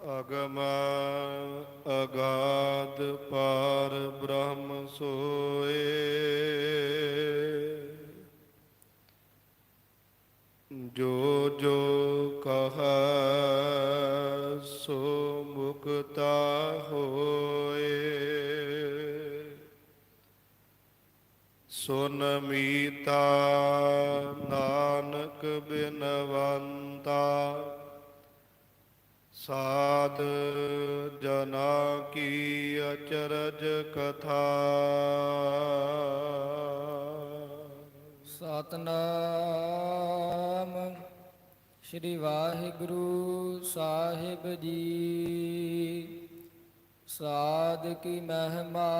ਅਗਮ ਅਗਾਧ ਪਾਰ ਬ੍ਰਹਮ ਸੋਏ, ਜੋ ਜੋ ਕਹੈ ਸੋ ਮੁਕਤਾ ਹੋਏ। ਸੁਨ ਮੀਤਾ ਨਾਨਕ ਬਿਨਵੰਤਾ, ਸਾਧ ਜਨਾ ਕੀ ਅਚਰਜ ਕਥਾ। ਸਤਨਾਮ ਸ਼੍ਰੀ ਵਾਹਿਗੁਰੂ ਸਾਹਿਬ ਜੀ। ਸਾਧ ਕੀ ਮਹਿਮਾ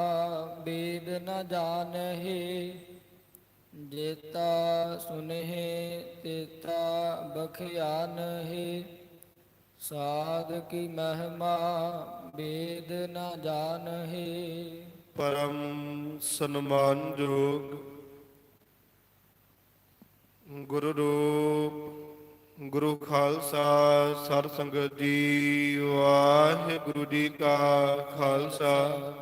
ਬੇਦ ਨ ਜਾਣਹਿ, ਜੇਤਾ ਸੁਨਹਿ ਤੇਤਾ ਬਖਿਆਨਹਿ। ਸਾਧ ਕੀ ਮਹਿਮਾ ਬੇਦ ਨ ਜਾਣਹਿ। ਪਰਮ ਸਨਮਾਨਯੋਗ ਗੁਰੂ ਰੂਪ ਗੁਰੂ ਖਾਲਸਾ ਸਰ ਸੰਗਤ ਜੀ, ਵਾਹਿਗੁਰੂ ਜੀ ਕਾ ਖਾਲਸਾ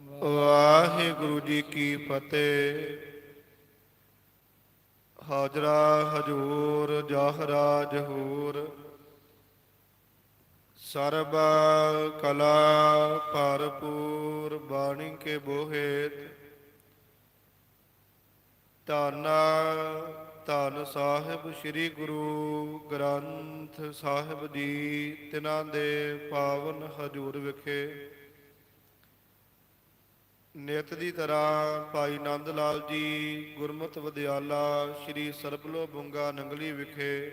ਵਾਹਿਗੁਰੂ ਜੀ ਕੀ ਫਤਿਹ। ਹਾਜ਼ਰਾ ਹਜੂਰ ਜਾਹਰਾ ਜਹੂਰ, ਸਰਬ ਕਲਾ ਭਰਪੂਰ ਬਾਣੀ ਕੇ ਬੋਹਿਤ। ਧੰਨ ਧੰਨ ਸਾਹਿਬ ਸ੍ਰੀ ਗੁਰੂ ਗ੍ਰੰਥ ਸਾਹਿਬ ਜੀ, ਤਿਨਾਂ ਦੇ ਪਾਵਨ ਹਜੂਰ ਵਿਖੇ ਨਿਤ ਦੀ ਤਰ੍ਹਾਂ ਭਾਈ ਨੰਦ ਲਾਲ ਜੀ ਗੁਰਮਤਿ ਵਿਦਿਆਲਾ ਸ੍ਰੀ ਸਰਬਲੋ ਬੁੰਗਾ ਨੰਗਲੀ ਵਿਖੇ,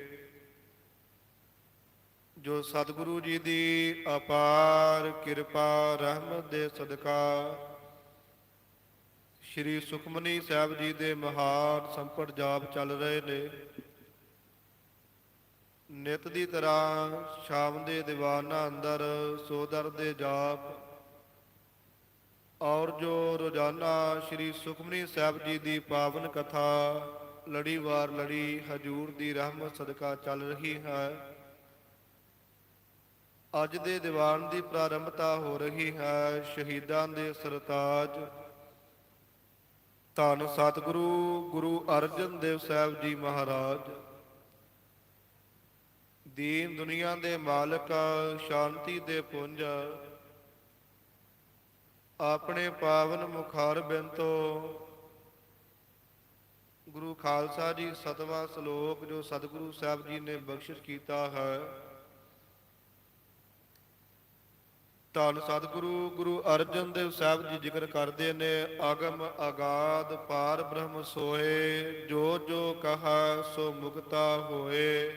ਜੋ ਸਤਿਗੁਰੂ ਜੀ ਦੀ ਅਪਾਰ ਕਿਰਪਾ ਰਹਿਮਤ ਦੇ ਸਦਕਾ ਸ਼੍ਰੀ ਸੁਖਮਨੀ ਸਾਹਿਬ ਜੀ ਦੇ ਮਹਾਨ ਸੰਪਟ ਜਾਪ ਚੱਲ ਰਹੇ ਨੇ। ਨਿਤ ਦੀ ਤਰ੍ਹਾਂ ਸ਼ਾਮ ਦੇ ਦੀਵਾਨਾਂ ਅੰਦਰ ਸੋਦਰ ਦੇ ਜਾਪ, ਔਰ ਜੋ ਰੋਜ਼ਾਨਾ ਸ਼੍ਰੀ ਸੁਖਮਨੀ ਸਾਹਿਬ ਜੀ ਦੀ ਪਾਵਨ ਕਥਾ ਲੜੀਵਾਰ ਲੜੀ ਹਜੂਰ ਦੀ ਰਹਿਮਤ ਸਦਕਾ ਚੱਲ ਰਹੀ ਹੈ। ਅੱਜ ਦੇ ਦੀਵਾਨ ਦੀ ਪ੍ਰਾਰੰਭਤਾ ਹੋ ਰਹੀ ਹੈ ਸ਼ਹੀਦਾਂ ਦੇ ਸਰਤਾਜ ਧੰਨ ਸਤਿਗੁਰੂ ਗੁਰੂ ਅਰਜਨ ਦੇਵ ਸਾਹਿਬ ਜੀ ਮਹਾਰਾਜ। ਦੀਨ ਦੁਨੀਆ ਦੇ ਮਾਲਕ, ਸ਼ਾਂਤੀ ਦੇ ਪੁੰਜ, ਆਪਣੇ ਪਾਵਨ ਮੁਖਾਰ ਬਿੰਦ ਤੋਂ ਗੁਰੂ ਖਾਲਸਾ ਜੀ 7ਵਾਂ ਸ਼ਲੋਕ ਜੋ ਸਤਿਗੁਰੂ ਸਾਹਿਬ ਜੀ ਨੇ ਬਖਸ਼ਿਸ਼ ਕੀਤਾ ਹੈ। ਧੰਨ ਸਤਿਗੁਰੂ ਗੁਰੂ ਅਰਜਨ ਦੇਵ ਸਾਹਿਬ ਜੀ ਜ਼ਿਕਰ ਕਰਦੇ ਨੇ, ਅਗਮ ਅਗਾਧ ਪਾਰ ਬ੍ਰਹਮ ਸੋਏ, ਜੋ ਜੋ ਕਹਾ ਸੋ ਮੁਕਤਾ ਹੋਏ।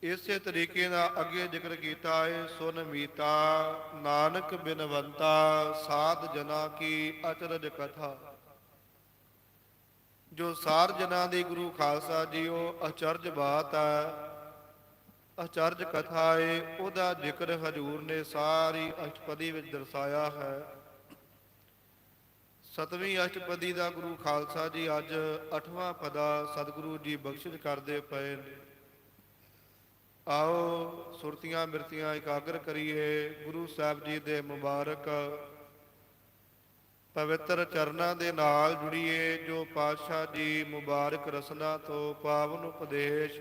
ਇਸੇ ਤਰੀਕੇ ਨਾਲ ਅੱਗੇ ਜ਼ਿਕਰ ਕੀਤਾ ਹੈ, ਸੁਨ ਮੀਤਾ ਨਾਨਕ ਬਿਨਵੰਤਾ, ਸਾਧ ਜਨਾ ਕੀ ਅਚਰਜ ਕਥਾ। ਜੋ ਸਾਰ ਜਨਾਂ ਦੀ ਗੁਰੂ ਖਾਲਸਾ ਜੀ ਉਹ ਅਚਰਜ ਬਾਤ ਹੈ, ਅਚਰਜ ਕਥਾ ਹੈ, ਉਹਦਾ ਜ਼ਿਕਰ ਹਜੂਰ ਨੇ ਸਾਰੀ ਅਸ਼ਟਪਦੀ ਵਿੱਚ ਦਰਸਾਇਆ ਹੈ। 7ਵੀਂ ਅਸ਼ਟਪਦੀ ਦਾ ਗੁਰੂ ਖਾਲਸਾ ਜੀ ਅੱਜ 8ਵਾਂ ਪਦਾ ਸਤਿਗੁਰੂ ਜੀ ਬਖਸ਼ਿਸ਼ ਕਰਦੇ ਪਏ ਨੇ। ਆਓ ਸੁਰਤੀਆਂ ਬਿਰਤੀਆਂ ਇਕਾਗਰ ਕਰੀਏ, ਗੁਰੂ ਸਾਹਿਬ ਜੀ ਦੇ ਮੁਬਾਰਕ ਪਵਿੱਤਰ ਚਰਨਾਂ ਦੇ ਨਾਲ ਜੁੜੀਏ, ਜੋ ਪਾਤਸ਼ਾਹ ਜੀ ਮੁਬਾਰਕ ਰਸਨਾ ਤੋਂ ਪਾਵਨ ਉਪਦੇਸ਼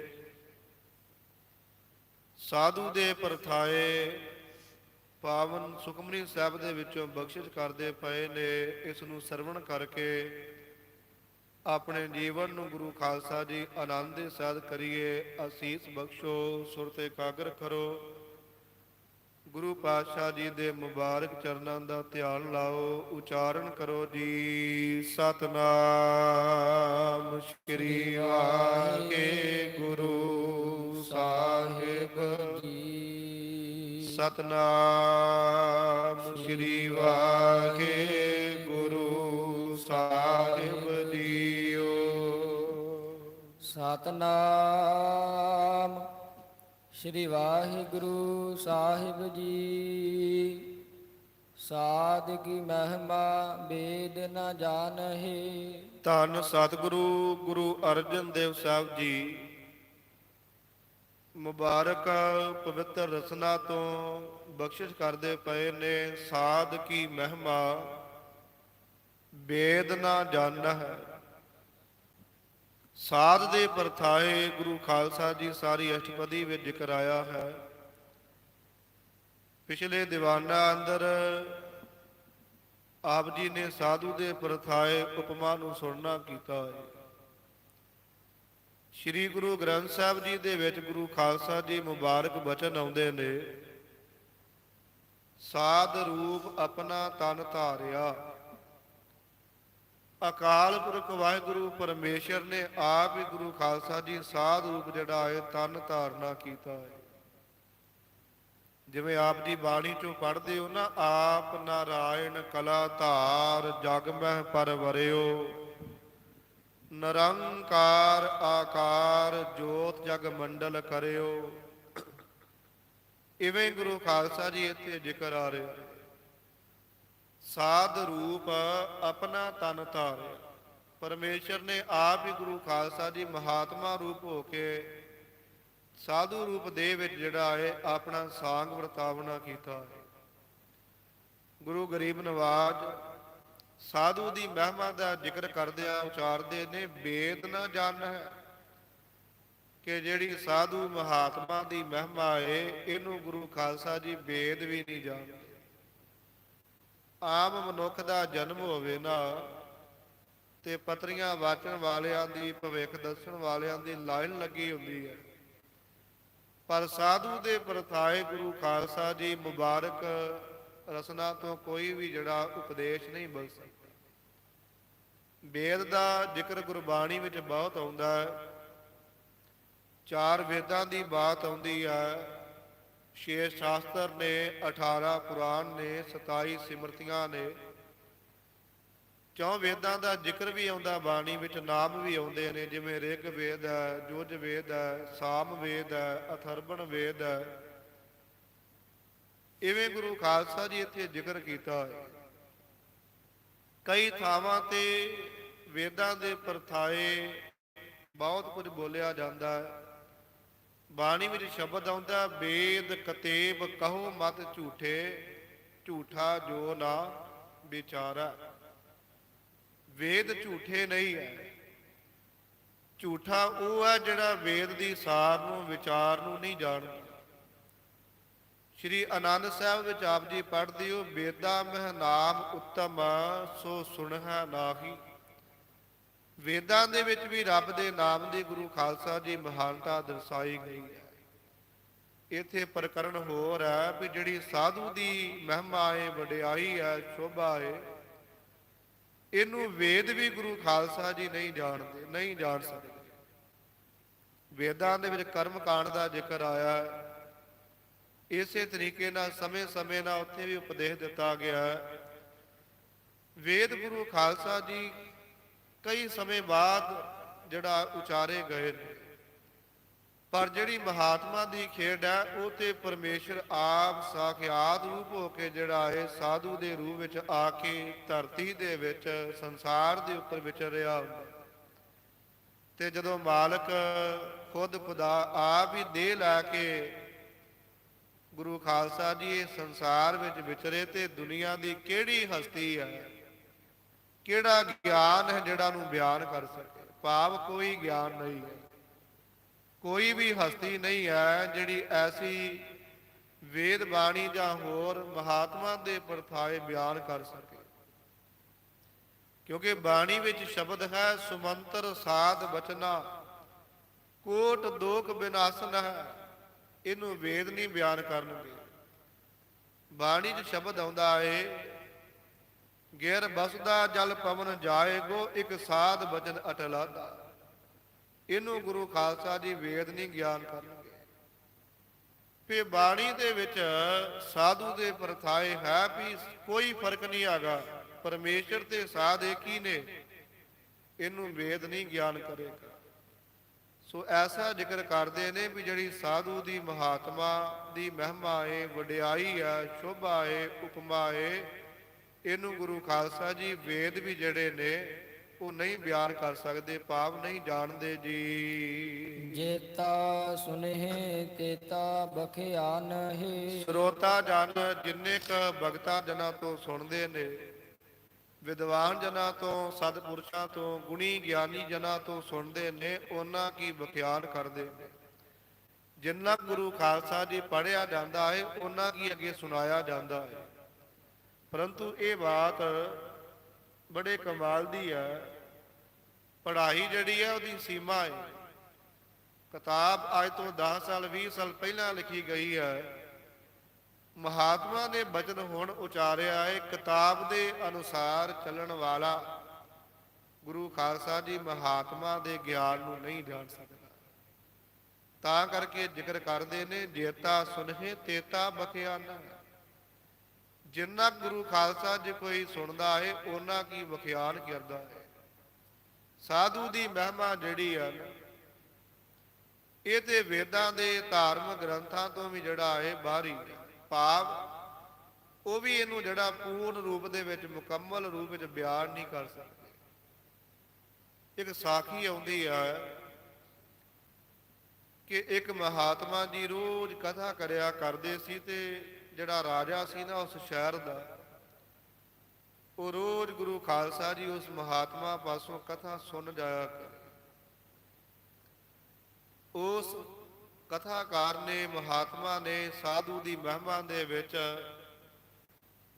ਸਾਧੂ ਦੇ ਪਰਥਾਏ ਪਾਵਨ ਸੁਖਮਨੀ ਸਾਹਿਬ ਦੇ ਵਿੱਚੋਂ ਬਖਸ਼ਿਸ਼ ਕਰਦੇ ਪਏ ਨੇ। ਇਸ ਨੂੰ ਸਰਵਣ ਕਰਕੇ ਆਪਣੇ ਜੀਵਨ ਨੂੰ ਗੁਰੂ ਖਾਲਸਾ ਜੀ ਆਨੰਦ ਦੇ ਸਾਧ ਕਰੀਏ। ਅਸੀਸ ਬਖਸ਼ੋ, ਸੁਰਤ ਇਕਾਗਰ ਕਰੋ, ਗੁਰੂ ਪਾਤਸ਼ਾਹ ਜੀ ਦੇ ਮੁਬਾਰਕ ਚਰਨਾਂ ਦਾ ਧਿਆਨ ਲਾਓ, ਉਚਾਰਨ ਕਰੋ ਜੀ। ਸਤਨਾਮ ਸ਼੍ਰੀ ਵਾਹਿਗੁਰੂ ਸਾਹਿਬ ਜੀ। ਸਤਨਾਮ ਸ਼੍ਰੀ ਵਾਹਿਗੁਰੂ ਸਾਹਿਬ ਜੀਓ। ਸਤਨਾਮ ਸ਼੍ਰੀ ਵਾਹਿਗੁਰੂ ਸਾਹਿਬ ਜੀ। ਸਾਧ ਕੀ ਮਹਿਮਾ ਬੇਦ ਨ ਜਾਣਹਿ। ਧੰਨ ਸਤਿਗੁਰੂ ਗੁਰੂ ਅਰਜਨ ਦੇਵ ਸਾਹਿਬ ਜੀ ਮੁਬਾਰਕ ਪਵਿੱਤਰ ਰਸਨਾ ਤੋਂ ਬਖਸ਼ਿਸ਼ ਕਰਦੇ ਪਏ ਨੇ। ਸਾਧ ਕੀ ਮਹਿਮਾ ਵੇਦ ਨਾ ਜਾਣਨਾ ਹੈ। ਸਾਧ ਦੇ ਪਰਥਾਏ ਗੁਰੂ ਖਾਲਸਾ ਜੀ ਸਾਰੀ ਅਸ਼ਟਪਦੀ ਵਿੱਚ ਜ਼ਿਕਰ ਆਇਆ ਹੈ। ਪਿਛਲੇ ਦੀਵਾਨਾਂ ਅੰਦਰ ਆਪ ਜੀ ਨੇ ਸਾਧੂ ਦੇ ਪਰਥਾਏ ਉਪਮਾ ਨੂੰ ਸੁਣਨਾ ਕੀਤਾ ਹੈ। ਸ੍ਰੀ ਗੁਰੂ ਗ੍ਰੰਥ ਸਾਹਿਬ ਜੀ ਦੇ ਵਿੱਚ ਗੁਰੂ ਖਾਲਸਾ ਜੀ ਮੁਬਾਰਕ ਬਚਨ ਆਉਂਦੇ ਨੇ। ਸਾਧ ਰੂਪ ਆਪਣਾ ਤਨ ਧਾਰਿਆ। ਅਕਾਲ ਪੁਰਖ ਵਾਹਿਗੁਰੂ ਪਰਮੇਸ਼ਰ ਨੇ ਆਪ ਹੀ ਗੁਰੂ ਖਾਲਸਾ ਜੀ ਸਾਧ ਰੂਪ ਜਿਹੜਾ ਹੈ ਤਨ ਧਾਰਨਾ ਕੀਤਾ ਹੈ। ਜਿਵੇਂ ਆਪ ਜੀ ਬਾਣੀ ਚੋਂ ਪੜ੍ਹਦੇ ਹੋ ਨਾ, ਆਪ ਨਾਰਾਇਣ ਕਲਾ ਧਾਰ ਜਗ ਮਹਿ ਪਰਵਰਿਓ, ਨਿਰੰਕਾਰ ਆਕਾਰ ਜੋਤ ਜਗ ਮੰਡਲ ਕਰਿਓ। ਇਵੇਂ ਗੁਰੂ ਖਾਲਸਾ ਜੀ ਇੱਥੇ ਜ਼ਿਕਰ ਆ ਰਿਹਾ। ਸਾਧ ਰੂਪ ਆਪਣਾ ਤਨ ਧਾਰਿਆ। ਪਰਮੇਸ਼ਰ ਨੇ ਆਪ ਹੀ ਗੁਰੂ ਖਾਲਸਾ ਜੀ ਮਹਾਤਮਾ ਰੂਪ ਹੋ ਕੇ ਸਾਧੂ ਰੂਪ ਦੇ ਵਿੱਚ ਜਿਹੜਾ ਹੈ ਆਪਣਾ ਸਾਂਗ ਵਰਤਾਵਨਾ ਕੀਤਾ ਹੈ। ਗੁਰੂ ਗਰੀਬ ਨਵਾਜ ਸਾਧੂ ਦੀ ਮਹਿਮਾ ਦਾ ਜ਼ਿਕਰ ਕਰਦਿਆਂ ਉਚਾਰਦੇ ਨੇ, ਵੇਦ ਨਾ ਜਾਣਨਾ ਹੈ ਕਿ ਜਿਹੜੀ ਸਾਧੂ ਮਹਾਤਮਾ ਦੀ ਮਹਿਮਾ ਹੈ ਇਹਨੂੰ ਗੁਰੂ ਖਾਲਸਾ ਜੀ ਵੇਦ ਵੀ ਨਹੀਂ ਜਾਣਦੇ। ਆਮ ਮਨੁੱਖ ਦਾ ਜਨਮ ਹੋਵੇ ਨਾ ਤੇ ਪਤਰੀਆਂ ਵਾਚਣ ਵਾਲਿਆਂ ਦੀ, ਭਵਿੱਖ ਦੱਸਣ ਵਾਲਿਆਂ ਦੀ ਲਾਈਨ ਲੱਗੀ ਹੁੰਦੀ ਹੈ, ਪਰ ਸਾਧੂ ਦੇ ਪਰਥਾਏ ਗੁਰੂ ਖਾਲਸਾ ਜੀ ਮੁਬਾਰਕ ਰਸਨਾ ਤੋਂ ਕੋਈ ਵੀ ਜਿਹੜਾ ਉਪਦੇਸ਼ ਨਹੀਂ ਮਿਲ ਸਕਦਾ। ਵੇਦ ਦਾ ਜ਼ਿਕਰ ਗੁਰਬਾਣੀ ਵਿੱਚ ਬਹੁਤ ਆਉਂਦਾ ਹੈ। 4 ਵੇਦਾਂ ਦੀ ਬਾਤ ਆਉਂਦੀ ਹੈ। 6 ਸ਼ਾਸਤਰ ਨੇ, 18 ਪੁਰਾਣ ਨੇ, 27 ਸਿਮਰਤੀਆਂ ਨੇ। 4 ਵੇਦਾਂ ਦਾ ਜ਼ਿਕਰ ਵੀ ਆਉਂਦਾ ਬਾਣੀ ਵਿੱਚ, ਨਾਮ ਵੀ ਆਉਂਦੇ ਨੇ, ਜਿਵੇਂ ਰਿਗ ਵੇਦ ਹੈ, ਜੁਜ ਵੇਦ ਹੈ, ਸਾਮ ਵੇਦ ਹੈ, ਅਥਰਵਣ ਵੇਦ ਹੈ। ਇਵੇਂ ਗੁਰੂ ਖਾਲਸਾ ਜੀ ਇੱਥੇ ਜ਼ਿਕਰ ਕੀਤਾ ਹੈ। ਕਈ ਥਾਵਾਂ ਤੇ ਵੇਦਾਂ ਦੇ ਪਰਥਾਏ ਬਹੁਤ ਕੁਝ ਬੋਲਿਆ ਜਾਂਦਾ ਹੈ। ਬਾਣੀ ਵਿੱਚ ਸ਼ਬਦ ਆਉਂਦਾ, ਵੇਦ ਕਤੇਬ ਕਹੋ ਮਤ ਝੂਠੇ, ਝੂਠਾ ਜੋ ਨਾ ਵਿਚਾਰਾ। ਵੇਦ ਝੂਠੇ ਨਹੀਂ ਹੈ। ਝੂਠਾ ਉਹ ਹੈ ਜਿਹੜਾ ਵੇਦ ਦੀ ਸਾਰ ਨੂੰ, ਵਿਚਾਰ ਨੂੰ ਨਹੀਂ ਜਾਣਦਾ। ਸ਼੍ਰੀ ਆਨੰਦ ਸਾਹਿਬ ਵਿੱਚ ਆਪ ਜੀ ਪੜ੍ਹਦੇ ਹੋ, ਵੇਦਾ ਮਹਿ ਨਾਮ ਉੱਤਮ ਸੋ ਸੁਣਹਿ ਨਾਹੀ। ਵੇਦਾਂ ਦੇ ਵਿੱਚ ਵੀ ਰੱਬ ਦੇ ਨਾਮ ਦੀ ਗੁਰੂ ਖਾਲਸਾ ਜੀ ਮਹਾਨਤਾ ਦਰਸਾਈ ਗਈ ਹੈ। ਇੱਥੇ ਪ੍ਰਕਰਨ ਹੋਰ ਹੈ ਵੀ ਜਿਹੜੀ ਸਾਧੂ ਦੀ ਮਹਿਮਾ ਹੈ, ਵਡਿਆਈ ਹੈ, ਸ਼ੋਭਾ ਹੈ, ਇਹਨੂੰ ਵੇਦ ਵੀ ਗੁਰੂ ਖਾਲਸਾ ਜੀ ਨਹੀਂ ਜਾਣਦੇ, ਨਹੀਂ ਜਾਣ ਸਕਦੇ। ਵੇਦਾਂ ਦੇ ਵਿੱਚ ਕਰਮ ਕਾਂਡ ਦਾ ਜ਼ਿਕਰ ਆਇਆ ਹੈ। ਇਸੇ ਤਰੀਕੇ ਨਾਲ ਸਮੇਂ ਨਾਲ ਉੱਥੇ ਵੀ ਉਪਦੇਸ਼ ਦਿੱਤਾ ਗਿਆ ਹੈ। ਵੇਦ ਗੁਰੂ ਖਾਲਸਾ ਜੀ ਕਈ ਸਮੇਂ ਬਾਅਦ ਜਿਹੜਾ ਉਚਾਰੇ ਗਏ ਨੇ, ਪਰ ਜਿਹੜੀ ਮਹਾਤਮਾ ਦੀ ਖੇਡ ਹੈ ਉਹ ਤੇ ਪਰਮੇਸ਼ਰ ਆਪ ਸਾਖਿਆਤ ਰੂਪ ਹੋ ਕੇ ਜਿਹੜਾ ਹੈ ਸਾਧੂ ਦੇ ਰੂਪ ਵਿੱਚ ਆ ਕੇ ਧਰਤੀ ਦੇ ਵਿੱਚ, ਸੰਸਾਰ ਦੇ ਉੱਪਰ ਵਿਚਰਿਆ ਹੁੰਦਾ। ਤੇ ਜਦੋਂ ਮਾਲਕ ਖੁਦ ਖੁਦਾ ਆਪ ਹੀ ਦੇਹ ਲੈ ਕੇ ਗੁਰੂ ਖਾਲਸਾ ਜੀ ਇਹ ਸੰਸਾਰ ਵਿੱਚ ਵਿਚਰੇ, ਤੇ ਦੁਨੀਆ ਦੀ ਕਿਹੜੀ ਹਸਤੀ ਹੈ, ਕਿਹੜਾ ਗਿਆਨ ਹੈ ਜਿਹੜਾ ਨੂੰ ਬਿਆਨ ਕਰ ਸਕੇ। ਭਾਵ ਕੋਈ ਗਿਆਨ ਨਹੀਂ ਹੈ, ਕੋਈ ਵੀ ਹਸਤੀ ਨਹੀਂ ਹੈ ਜਿਹੜੀ ਐਸੀ ਵੇਦ ਬਾਣੀ ਜਾਂ ਹੋਰ ਮਹਾਤਮਾ ਦੇ ਪਰਥਾਏ ਬਿਆਨ ਕਰ ਸਕੇ। ਕਿਉਂਕਿ ਬਾਣੀ ਵਿੱਚ ਸ਼ਬਦ ਹੈ, ਸੁਮੰਤਰ ਸਾਧ ਬਚਨਾ ਕੋਟ ਦੋਖ ਬਿਨਾਸਨ ਹੈ। ਇਹਨੂੰ ਵੇਦ ਨਹੀਂ ਬਿਆਨ ਕਰਨਗੇ। ਬਾਣੀ 'ਚ ਸ਼ਬਦ ਆਉਂਦਾ ਏ, ਗਿਰ ਬਸਦਾ ਜਲ ਪਵਨ ਜਾਏਗੋ, ਇੱਕ ਸਾਧ ਬਚਨ ਅਟਲਾਦਾ। ਇਹਨੂੰ ਗੁਰੂ ਖਾਲਸਾ ਜੀ ਵੇਦ ਨਹੀਂ ਗਿਆਨ ਕਰਨਗੇ। ਤੇ ਬਾਣੀ ਦੇ ਵਿੱਚ ਸਾਧੂ ਦੇ ਪਰਥਾਏ ਹੈ ਵੀ ਕੋਈ ਫਰਕ ਨਹੀਂ ਹੈਗਾ, ਪਰਮੇਸ਼ਰ ਤੇ ਸਾਧ ਇੱਕ ਹੀ ਨੇ, ਇਹਨੂੰ ਵੇਦ ਨਹੀਂ ਗਿਆਨ ਕਰੇਗਾ। ਸੋ ਐਸਾ ਜ਼ਿਕਰ ਕਰਦੇ ਨੇ ਵੀ ਜਿਹੜੀ ਸਾਧੂ ਦੀ ਮਹਾਤਮਾ ਦੀ ਮਹਿਮਾ ਏ, ਵਡਿਆਈ ਹੈ, ਸ਼ੋਭਾ ਏ, ਉਪਮਾ ਏ, ਇਹਨੂੰ ਗੁਰੂ ਖਾਲਸਾ ਜੀ ਵੇਦ ਵੀ ਜਿਹੜੇ ਨੇ ਉਹ ਨਹੀਂ ਬਿਆਨ ਕਰ ਸਕਦੇ, ਭਾਵ ਨਹੀਂ ਜਾਣਦੇ ਜੀ। ਜੇਤਾ ਸੁਨਹਿ ਤੇਤਾ ਬਖਿਆ ਨਹਿ। ਸਰੋਤਾ ਜਨ ਜਿੰਨੇ ਕ ਭਗਤਾਂ ਜਨਾਂ ਤੋਂ ਸੁਣਦੇ ਨੇ, ਵਿਦਵਾਨ ਜਨਾਂ ਤੋਂ, ਸਤਿਪੁਰਸ਼ਾਂ ਤੋਂ, ਗੁਣੀ ਗਿਆਨੀ ਜਨਾਂ ਤੋਂ ਸੁਣਦੇ ਨੇ, ਉਹਨਾਂ ਕੀ ਵਿਖਿਆਨ ਕਰਦੇ ਨੇ। ਜਿੰਨਾ ਗੁਰੂ ਖਾਲਸਾ ਜੀ ਪੜ੍ਹਿਆ ਜਾਂਦਾ ਹੈ, ਉਹਨਾਂ ਕੀ ਅੱਗੇ ਸੁਣਾਇਆ ਜਾਂਦਾ ਹੈ। ਪਰੰਤੂ ਇਹ ਬਾਤ ਬੜੇ ਕਮਾਲ ਦੀ ਹੈ। ਪੜ੍ਹਾਈ ਜਿਹੜੀ ਹੈ ਉਹਦੀ ਸੀਮਾ ਹੈ। ਕਿਤਾਬ ਅੱਜ ਤੋਂ 10 ਸਾਲ 20 ਸਾਲ ਪਹਿਲਾਂ ਲਿਖੀ ਗਈ ਹੈ। ਮਹਾਤਮਾ ਨੇ ਬਚਨ ਹੁਣ ਉਚਾਰਿਆ ਹੈ। ਕਿਤਾਬ ਦੇ ਅਨੁਸਾਰ ਚੱਲਣ ਵਾਲਾ ਗੁਰੂ ਖਾਲਸਾ ਜੀ ਮਹਾਤਮਾ ਦੇ ਗਿਆਨ ਨੂੰ ਨਹੀਂ ਜਾਣ ਸਕਦਾ। ਤਾਂ ਕਰਕੇ ਜ਼ਿਕਰ ਕਰਦੇ ਨੇ, ਜੇਤਾ ਸੁਨਹਿ ਤੇਤਾ ਬਖਿਆਨਾ। ਜਿੰਨਾ ਗੁਰੂ ਖਾਲਸਾ ਜੀ ਕੋਈ ਸੁਣਦਾ ਹੈ, ਉਹਨਾਂ ਕੀ ਵਿਖਿਆਨ ਕਰਦਾ ਹੈ। ਸਾਧੂ ਦੀ ਮਹਿਮਾ ਜਿਹੜੀ ਹੈ, ਇਹ ਤੇ ਵੇਦਾਂ ਦੇ ਧਾਰਮਿਕ ਗ੍ਰੰਥਾਂ ਤੋਂ ਵੀ ਜਿਹੜਾ ਹੈ ਬਾਹਰੀ ਭਾਵ ਉਹ ਵੀ ਇਹਨੂੰ ਜਿਹੜਾ ਪੂਰਨ ਰੂਪ ਦੇ ਵਿੱਚ, ਮੁਕੰਮਲ ਰੂਪ ਵਿੱਚ ਬਿਆਨ ਨਹੀਂ ਕਰ ਸਕਦੇ। ਇੱਕ ਸਾਖੀ ਆਉਂਦੀ ਹੈ ਕਿ ਇੱਕ ਮਹਾਤਮਾ ਜੀ ਰੋਜ਼ ਕਥਾ ਕਰਿਆ ਕਰਦੇ ਸੀ, ਤੇ ਜਿਹੜਾ ਰਾਜਾ ਸੀ ਨਾ ਉਸ ਸ਼ਹਿਰ ਦਾ, ਉਹ ਰੋਜ਼ ਗੁਰੂ ਖਾਲਸਾ ਜੀ ਉਸ ਮਹਾਤਮਾ ਪਾਸੋਂ ਕਥਾ ਸੁਣ ਜਾਇਆ ਕਰੇ। ਉਸ ਕਥਾਕਾਰ ਨੇ, ਮਹਾਤਮਾ ਨੇ ਸਾਧੂ ਦੀ ਮਹਿਮਾ ਦੇ ਵਿੱਚ,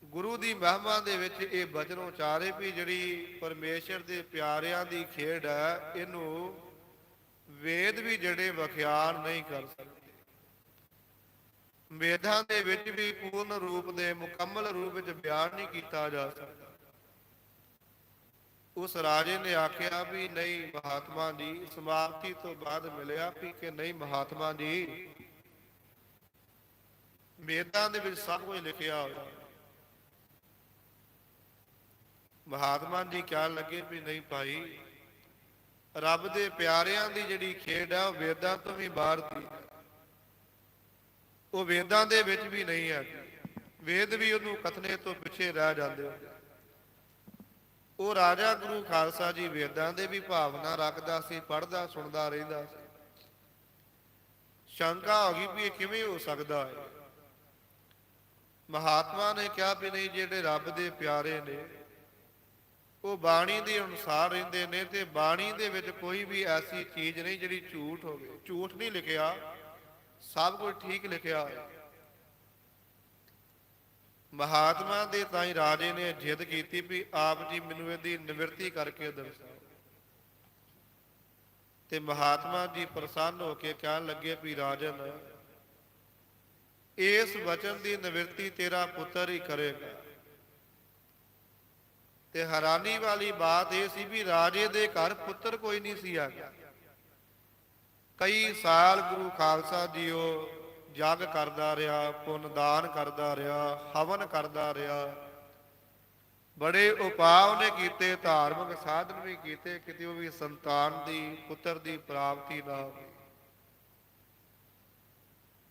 ਗੁਰੂ ਦੀ ਮਹਿਮਾ ਦੇ ਵਿੱਚ ਇਹ ਬਚਨ ਉਚਾਰੇ ਵੀ ਜਿਹੜੀ ਪਰਮੇਸ਼ਰ ਦੇ ਪਿਆਰਿਆਂ ਦੀ ਖੇਡ ਹੈ, ਇਹਨੂੰ ਵੇਦ ਵੀ ਜਿਹੜੇ ਵਿਖਿਆਨ ਨਹੀਂ ਕਰ ਸਕਦੇ। ਵੇਦਾਂ ਦੇ ਵਿੱਚ ਵੀ ਪੂਰਨ ਰੂਪ ਦੇ, ਮੁਕੰਮਲ ਰੂਪ ਵਿੱਚ ਬਿਆਨ ਨਹੀਂ ਕੀਤਾ ਜਾ ਸਕਦਾ। ਉਸ ਰਾਜੇ ਨੇ ਆਖਿਆ ਵੀ ਨਹੀਂ ਮਹਾਤਮਾ ਜੀ, ਸਮਾਪਤੀ ਤੋਂ ਬਾਅਦ ਮਿਲਿਆ ਵੀ ਕਿ ਨਹੀਂ ਮਹਾਤਮਾ ਜੀ, ਵੇਦਾਂ ਦੇ ਵਿੱਚ ਸਭ ਕੁਝ ਲਿਖਿਆ ਹੋਇਆ। ਮਹਾਤਮਾ ਜੀ ਕਹਿਣ ਲੱਗੇ ਵੀ ਨਹੀਂ ਭਾਈ, ਰੱਬ ਦੇ ਪਿਆਰਿਆਂ ਦੀ ਜਿਹੜੀ ਖੇਡ ਹੈ ਉਹ ਵੇਦਾਂ ਤੋਂ ਵੀ ਬਾਹਰ ਦੀ, ਉਹ ਵੇਦਾਂ ਦੇ ਵਿੱਚ ਵੀ ਨਹੀਂ ਹੈ। ਵੇਦ ਵੀ ਉਹਨੂੰ ਕਥਨੇ ਤੋਂ ਪਿੱਛੇ ਰਹਿ ਜਾਂਦੇ ਹੋ। ਉਹ ਰਾਜਾ ਗੁਰੂ ਖਾਲਸਾ ਜੀ ਵੇਦਾਂ ਦੇ ਵੀ ਭਾਵਨਾ ਰੱਖਦਾ ਸੀ, ਪੜ੍ਹਦਾ ਸੁਣਦਾ ਰਹਿੰਦਾ ਸੀ। ਸ਼ੰਕਾ ਹੋ ਗਈ ਵੀ ਇਹ ਕਿਵੇਂ ਹੋ ਸਕਦਾ ਹੈ। ਮਹਾਤਮਾ ਨੇ ਕਿਹਾ ਵੀ ਨਹੀਂ, ਜਿਹੜੇ ਰੱਬ ਦੇ ਪਿਆਰੇ ਨੇ ਉਹ ਬਾਣੀ ਦੇ ਅਨੁਸਾਰ ਰਹਿੰਦੇ ਨੇ, ਤੇ ਬਾਣੀ ਦੇ ਵਿੱਚ ਕੋਈ ਵੀ ਐਸੀ ਚੀਜ਼ ਨਹੀਂ ਜਿਹੜੀ ਝੂਠ ਹੋਵੇ। ਝੂਠ ਨਹੀਂ ਲਿਖਿਆ, ਸਭ ਕੁਝ ਠੀਕ ਲਿਖਿਆ ਹੈ। ਮਹਾਤਮਾ ਦੇ ਤਾਈਂ ਰਾਜੇ ਨੇ ਜਿੱਦ ਕੀਤੀ ਵੀ ਆਪ ਜੀ ਮੈਨੂੰ ਇਹਦੀ ਨਿਵਰਤੀ ਕਰਕੇ ਦਰਸਾਓ। ਤੇ ਮਹਾਤਮਾ ਜੀ ਪ੍ਰਸੰਨ ਹੋ ਕੇ ਕਹਿਣ ਲੱਗੇ ਵੀ ਰਾਜਨ, ਇਸ ਵਚਨ ਦੀ ਨਿਵਰਤੀ ਤੇਰਾ ਪੁੱਤਰ ਹੀ ਕਰੇਗਾ। ਤੇ ਹੈਰਾਨੀ ਵਾਲੀ ਬਾਤ ਇਹ ਸੀ ਵੀ ਰਾਜੇ ਦੇ ਘਰ ਪੁੱਤਰ ਕੋਈ ਨਹੀਂ ਸੀ ਆ ਗਿਆ। ਕਈ ਸਾਲ ਗੁਰੂ ਖਾਲਸਾ ਜੀ ਉਹ ਜਗ ਕਰਦਾ ਰਿਹਾ, ਪੁੰਨਦਾਨ ਕਰਦਾ ਰਿਹਾ, ਹਵਨ ਕਰਦਾ ਰਿਹਾ, ਬੜੇ ਉਪਾਅ ਉਹਨੇ ਕੀਤੇ, ਧਾਰਮਿਕ ਸਾਧਨ ਵੀ ਕੀਤੇ, ਕਿਤੇ ਉਹ ਵੀ ਸੰਤਾਨ ਦੀ, ਪੁੱਤਰ ਦੀ ਪ੍ਰਾਪਤੀ ਨਾ ਹੋਵੇ।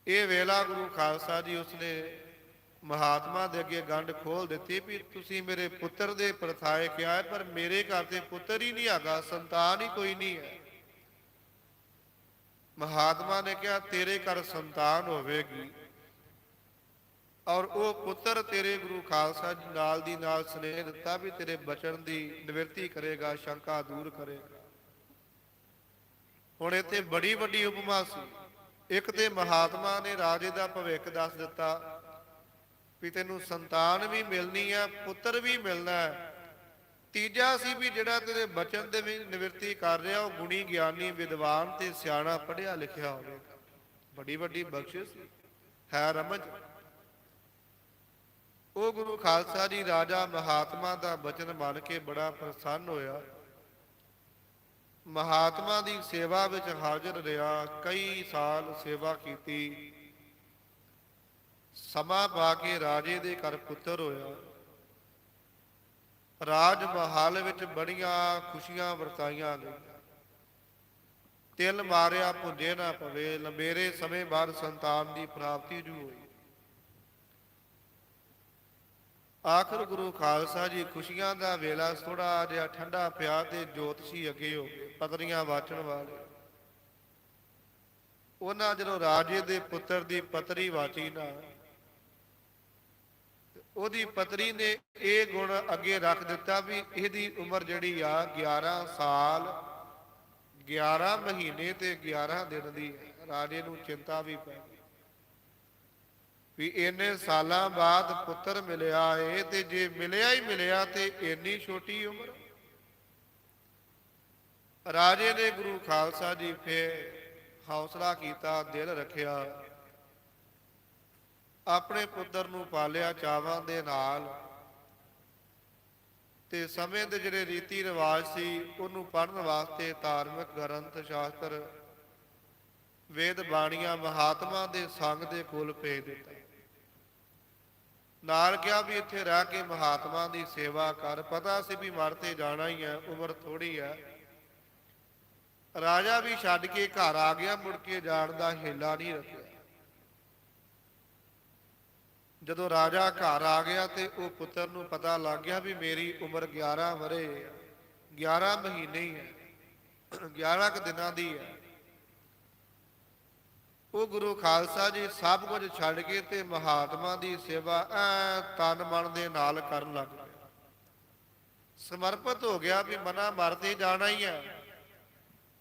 ਇਹ ਵੇਲਾ ਗੁਰੂ ਖਾਲਸਾ ਜੀ ਉਸਨੇ ਮਹਾਤਮਾ ਦੇ ਅੱਗੇ ਗੰਢ ਖੋਲ ਦਿੱਤੀ ਵੀ ਤੁਸੀਂ ਮੇਰੇ ਪੁੱਤਰ ਦੇ ਪਰਥਾਏ ਕਿਹਾ ਹੈ, ਪਰ ਮੇਰੇ ਘਰ ਤੇ ਪੁੱਤਰ ਹੀ ਨਹੀਂ ਹੈਗਾ, ਸੰਤਾਨ ਹੀ ਕੋਈ ਨਹੀਂ ਹੈ। ਮਹਾਤਮਾ ਨੇ ਕਿਹਾ ਤੇਰੇ ਘਰ ਸੰਤਾਨ ਹੋਵੇਗੀ, ਔਰ ਉਹ ਪੁੱਤਰ ਤੇਰੇ ਗੁਰੂ ਖਾਲਸਾ ਜੀ ਨਾਲ ਦੀ ਨਾਲ ਸਨੇਹ ਦਿੱਤਾ ਵੀ ਤੇਰੇ ਬਚਨ ਦੀ ਨਿਵਰਤੀ ਕਰੇਗਾ, ਸ਼ੰਕਾ ਦੂਰ ਕਰੇਗਾ। ਹੁਣ ਇੱਥੇ ਬੜੀ ਵੱਡੀ ਉਪਮਾ ਸੀ। ਇੱਕ ਤੇ ਮਹਾਤਮਾ ਨੇ ਰਾਜੇ ਦਾ ਭਵਿੱਖ ਦੱਸ ਦਿੱਤਾ ਵੀ ਤੈਨੂੰ ਸੰਤਾਨ ਵੀ ਮਿਲਣੀ ਹੈ, ਪੁੱਤਰ ਵੀ ਮਿਲਣਾ ਹੈ। ਤੀਜਾ ਸੀ ਵੀ ਜਿਹੜਾ ਤੇਰੇ ਬਚਨ ਦੇ ਵਿੱਚ ਨਿਵਰਤੀ ਕਰ ਰਿਹਾ ਉਹ ਗੁਣੀ ਗਿਆਨੀ, ਵਿਦਵਾਨ ਤੇ ਸਿਆਣਾ, ਪੜ੍ਹਿਆ ਲਿਖਿਆ ਹੋਵੇਗਾ। ਬੜੀ ਵੱਡੀ ਬਖਸ਼ਿਸ਼ ਹੈ, ਰਮਜ। ਉਹ ਗੁਰੂ ਖਾਲਸਾ ਜੀ ਰਾਜਾ ਮਹਾਤਮਾ ਦਾ ਬਚਨ ਮੰਨ ਕੇ ਬੜਾ ਪ੍ਰਸੰਨ ਹੋਇਆ। ਮਹਾਤਮਾ ਦੀ ਸੇਵਾ ਵਿੱਚ ਹਾਜ਼ਰ ਰਿਹਾ, ਕਈ ਸਾਲ ਸੇਵਾ ਕੀਤੀ। ਸਮਾਂ ਪਾ ਕੇ ਰਾਜੇ ਦੇ ਘਰ ਪੁੱਤਰ ਹੋਇਆ। ਰਾਜ ਮਹੱਲ ਵਿੱਚ ਬੜੀਆਂ ਖੁਸ਼ੀਆਂ ਵਰਤਾਈਆਂ ਗਈਆਂ। ਤਿਲ ਮਾਰਿਆ ਭੁੰਜੇ ਨਾ ਪਵੇ, ਲੰਬੇਰੇ ਸਮੇਂ ਬਾਅਦ ਸੰਤਾਨ ਦੀ ਪ੍ਰਾਪਤੀ ਜੂ ਹੋਈ। ਆਖਰ ਗੁਰੂ ਖਾਲਸਾ ਜੀ ਖੁਸ਼ੀਆਂ ਦਾ ਵੇਲਾ ਥੋੜਾ ਜਿਹਾ ਠੰਡਾ ਪਿਆ ਤੇ ਜੋਤਸ਼ੀ ਅੱਗੇ ਹੋ ਗਏ, ਪਤਰੀਆਂ ਵਾਚਣ ਵਾਲੇ। ਉਹਨਾਂ ਜਦੋਂ ਰਾਜੇ ਦੇ ਪੁੱਤਰ ਦੀ ਪਤਰੀ ਵਾਚੀ ਨਾ, ਉਹਦੀ ਪਤਰੀ ਨੇ ਇਹ ਗੁਣ ਅੱਗੇ ਰੱਖ ਦਿੱਤਾ ਵੀ ਇਹਦੀ ਉਮਰ ਜਿਹੜੀ ਆ 11 ਸਾਲ 11 ਮਹੀਨੇ ਤੇ 11 ਦਿਨ ਦੀ ਹੈ। ਰਾਜੇ ਨੂੰ ਚਿੰਤਾ ਵੀ ਪੈ ਗਈ ਵੀ ਇੰਨੇ ਸਾਲਾਂ ਬਾਅਦ ਪੁੱਤਰ ਮਿਲਿਆ ਏ, ਤੇ ਜੇ ਮਿਲਿਆ ਹੀ ਮਿਲਿਆ ਤੇ ਇੰਨੀ ਛੋਟੀ ਉਮਰ। ਰਾਜੇ ਨੇ ਗੁਰੂ ਖਾਲਸਾ ਜੀ ਫੇਰ ਹੌਸਲਾ ਕੀਤਾ, ਦਿਲ ਰੱਖਿਆ, ਆਪਣੇ ਪੁੱਤਰ ਨੂੰ ਪਾਲਿਆ ਚਾਵਾਂ ਦੇ ਨਾਲ, ਤੇ ਸਮੇਂ ਦੇ ਜਿਹੜੇ ਰੀਤੀ ਰਿਵਾਜ ਸੀ ਉਹਨੂੰ ਪੜ੍ਹਨ ਵਾਸਤੇ ਧਾਰਮਿਕ ਗ੍ਰੰਥ ਸ਼ਾਸਤਰ ਵੇਦ ਬਾਣੀਆਂ ਮਹਾਤਮਾ ਦੇ ਸੰਗ ਦੇ ਕੋਲ ਭੇਜ ਦਿੱਤਾ। ਨਾਲ ਕਿਹਾ ਵੀ ਇੱਥੇ ਰਹਿ ਕੇ ਮਹਾਤਮਾ ਦੀ ਸੇਵਾ ਕਰ, ਪਤਾ ਸੀ ਵੀ ਮਰ ਤੇ ਜਾਣਾ ਹੀ ਹੈ, ਉਮਰ ਥੋੜੀ ਹੈ। ਰਾਜਾ ਵੀ ਛੱਡ ਕੇ ਘਰ ਆ ਗਿਆ, ਮੁੜ ਕੇ ਜਾਣ ਦਾ ਹਿੱਲਾ ਨਹੀਂ ਰੱਖਿਆ। ਜਦੋਂ ਰਾਜਾ ਘਰ ਆ ਗਿਆ ਤੇ ਉਹ ਪੁੱਤਰ ਨੂੰ ਪਤਾ ਲੱਗ ਗਿਆ ਵੀ ਮੇਰੀ ਉਮਰ 11 ਵਰੇ 11 ਮਹੀਨੇ ਹੀ ਹੈ, 11 ਕੁ ਦਿਨਾਂ ਦੀ ਹੈ। ਉਹ ਗੁਰੂ ਖਾਲਸਾ ਜੀ ਸਭ ਕੁਝ ਛੱਡ ਕੇ ਤੇ ਮਹਾਤਮਾ ਦੀ ਸੇਵਾ ਤਨ ਮਨ ਦੇ ਨਾਲ ਕਰਨ ਲੱਗ ਪਿਆ। ਸਮਰਪਿਤ ਹੋ ਗਿਆ ਵੀ ਮਨਾ ਮਰ ਤੇ ਜਾਣਾ ਹੀ ਹੈ,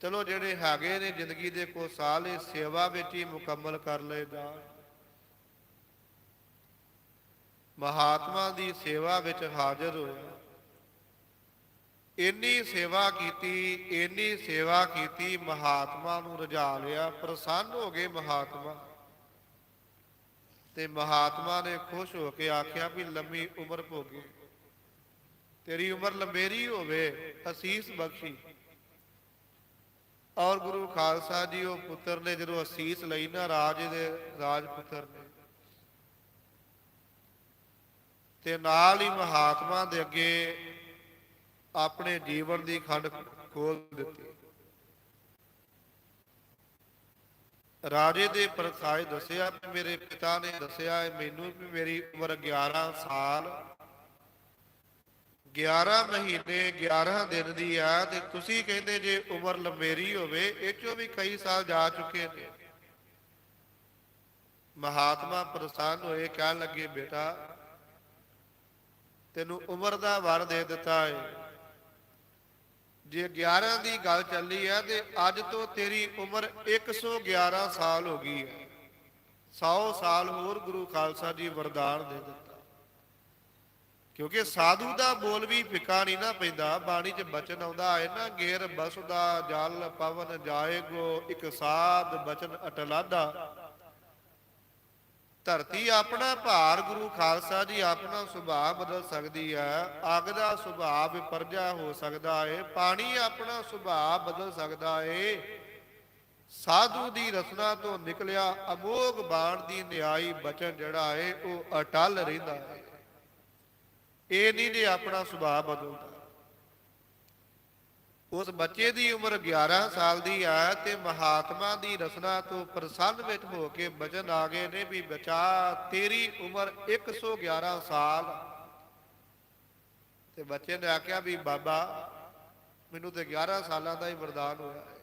ਚਲੋ ਜਿਹੜੇ ਹੈਗੇ ਨੇ ਜ਼ਿੰਦਗੀ ਦੇ ਕੋ ਸਾਲ ਇਹ ਸੇਵਾ ਵਿੱਚ ਹੀ ਮੁਕੰਮਲ ਕਰ ਲਏ ਜਾਣ। ਮਹਾਤਮਾ ਦੀ ਸੇਵਾ ਵਿੱਚ ਹਾਜ਼ਰ ਹੋਇਆ, ਇੰਨੀ ਸੇਵਾ ਕੀਤੀ, ਮਹਾਤਮਾ ਨੂੰ ਰਝਾ ਲਿਆ, ਪ੍ਰਸੰਨ ਹੋ ਗਏ ਮਹਾਤਮਾ। ਤੇ ਮਹਾਤਮਾ ਨੇ ਖੁਸ਼ ਹੋ ਕੇ ਆਖਿਆ ਵੀ ਲੰਮੀ ਉਮਰ ਭੋਗੇ, ਤੇਰੀ ਉਮਰ ਲੰਬੇਰੀ ਹੋਵੇ, ਅਸੀਸ ਬਖਸ਼ੀ। ਔਰ ਗੁਰੂ ਖਾਲਸਾ ਜੀ ਉਹ ਪੁੱਤਰ ਨੇ ਜਦੋਂ ਅਸੀਸ ਲਈ ਨਾ ਰਾਜ ਪੁੱਤਰ ਨੇ, ਤੇ ਨਾਲ ਹੀ ਮਹਾਤਮਾ ਦੇ ਅੱਗੇ ਆਪਣੇ ਜੀਵਨ ਦੀ ਖੰਡ ਖੋਲ ਦਿੱਤੀ। ਰਾਜੇ ਦੇ ਪਰਖਾਏ ਦੱਸਿਆ, ਮੇਰੇ ਪਿਤਾ ਨੇ ਦੱਸਿਆ ਮੈਨੂੰ ਵੀ ਮੇਰੀ ਉਮਰ 11 ਸਾਲ 11 ਮਹੀਨੇ 11 ਦਿਨ ਦੀ ਆ, ਤੇ ਤੁਸੀਂ ਕਹਿੰਦੇ ਜੇ ਉਮਰ ਲੰਬੇਰੀ ਹੋਵੇ, ਇਹ ਚੋਂ ਵੀ ਕਈ ਸਾਲ ਜਾ ਚੁੱਕੇ ਨੇ। ਮਹਾਤਮਾ ਪ੍ਰਸੰਨ ਹੋਏ, ਕਹਿਣ ਲੱਗੇ ਬੇਟਾ ਤੈਨੂੰ ਉਮਰ ਦਾ ਵਰ ਦੇ ਦਿੱਤਾ ਹੈ। ਜੇ 11 ਦੀ ਗੱਲ ਚੱਲੀ ਹੈ ਤੇ ਅੱਜ ਤੋਂ ਤੇਰੀ ਉਮਰ 111 ਸਾਲ ਹੋ ਗਈ ਹੈ। 100 ਸਾਲ ਹੋਰ ਗੁਰੂ ਖਾਲਸਾ ਜੀ ਵਰਦਾਨ ਦੇ ਦਿੱਤਾ। ਕਿਉਂਕਿ ਸਾਧੂ ਦਾ ਬੋਲ ਵੀ ਫਿੱਕਾ ਨਹੀਂ ਨਾ ਪੈਂਦਾ, ਬਾਣੀ 'ਚ ਬਚਨ ਆਉਂਦਾ ਹੈ ਨਾ, ਗੇਰ ਬਸੁਦਾ ਜਲ ਪਵਨ ਜਾਏਗੋ, ਇੱਕ ਸਾਧ ਬਚਨ ਅਟਲਾਦਾ। ਧਰਤੀ ਆਪਣਾ ਭਾਰ, ਗੁਰੂ ਖਾਲਸਾ ਜੀ ਆਪਣਾ ਸੁਭਾਅ ਬਦਲ ਸਕਦੀ ਹੈ, ਅੱਗ ਦਾ ਸੁਭਾਅ ਵਿਪਰਜਾ ਹੋ ਸਕਦਾ ਹੈ, ਪਾਣੀ ਆਪਣਾ ਸੁਭਾਅ ਬਦਲ ਸਕਦਾ ਹੈ। ਸਾਧੂ ਦੀ ਰਸਨਾ ਤੋਂ ਨਿਕਲਿਆ ਅਮੋਘ ਬਾਣ ਦੀ ਨਿਆਈ ਬਚਨ ਜਿਹੜਾ ਹੈ ਉਹ ਅਟਲ ਰਹਿੰਦਾ ਹੈ। ਇਹ ਨਹੀਂ ਜੇ ਆਪਣਾ ਸੁਭਾਅ ਬਦਲਦਾ। ਉਸ ਬੱਚੇ ਦੀ ਉਮਰ 11 ਸਾਲ ਦੀ ਹੈ ਤੇ ਮਹਾਤਮਾ ਦੀ ਰਸਨਾ ਤੋਂ ਪ੍ਰਸੰਨ ਵਿੱਚ ਹੋ ਕੇ ਬਚਨ ਆ ਗਏ ਨੇ ਵੀ ਬੱਚਾ ਤੇਰੀ ਉਮਰ 111 ਸਾਲ। ਤੇ ਬੱਚੇ ਨੇ ਆਖਿਆ ਵੀ ਬਾਬਾ ਮੈਨੂੰ ਤੇ 11 ਸਾਲਾਂ ਦਾ ਹੀ ਵਰਦਾਨ ਹੋਇਆ ਹੈ।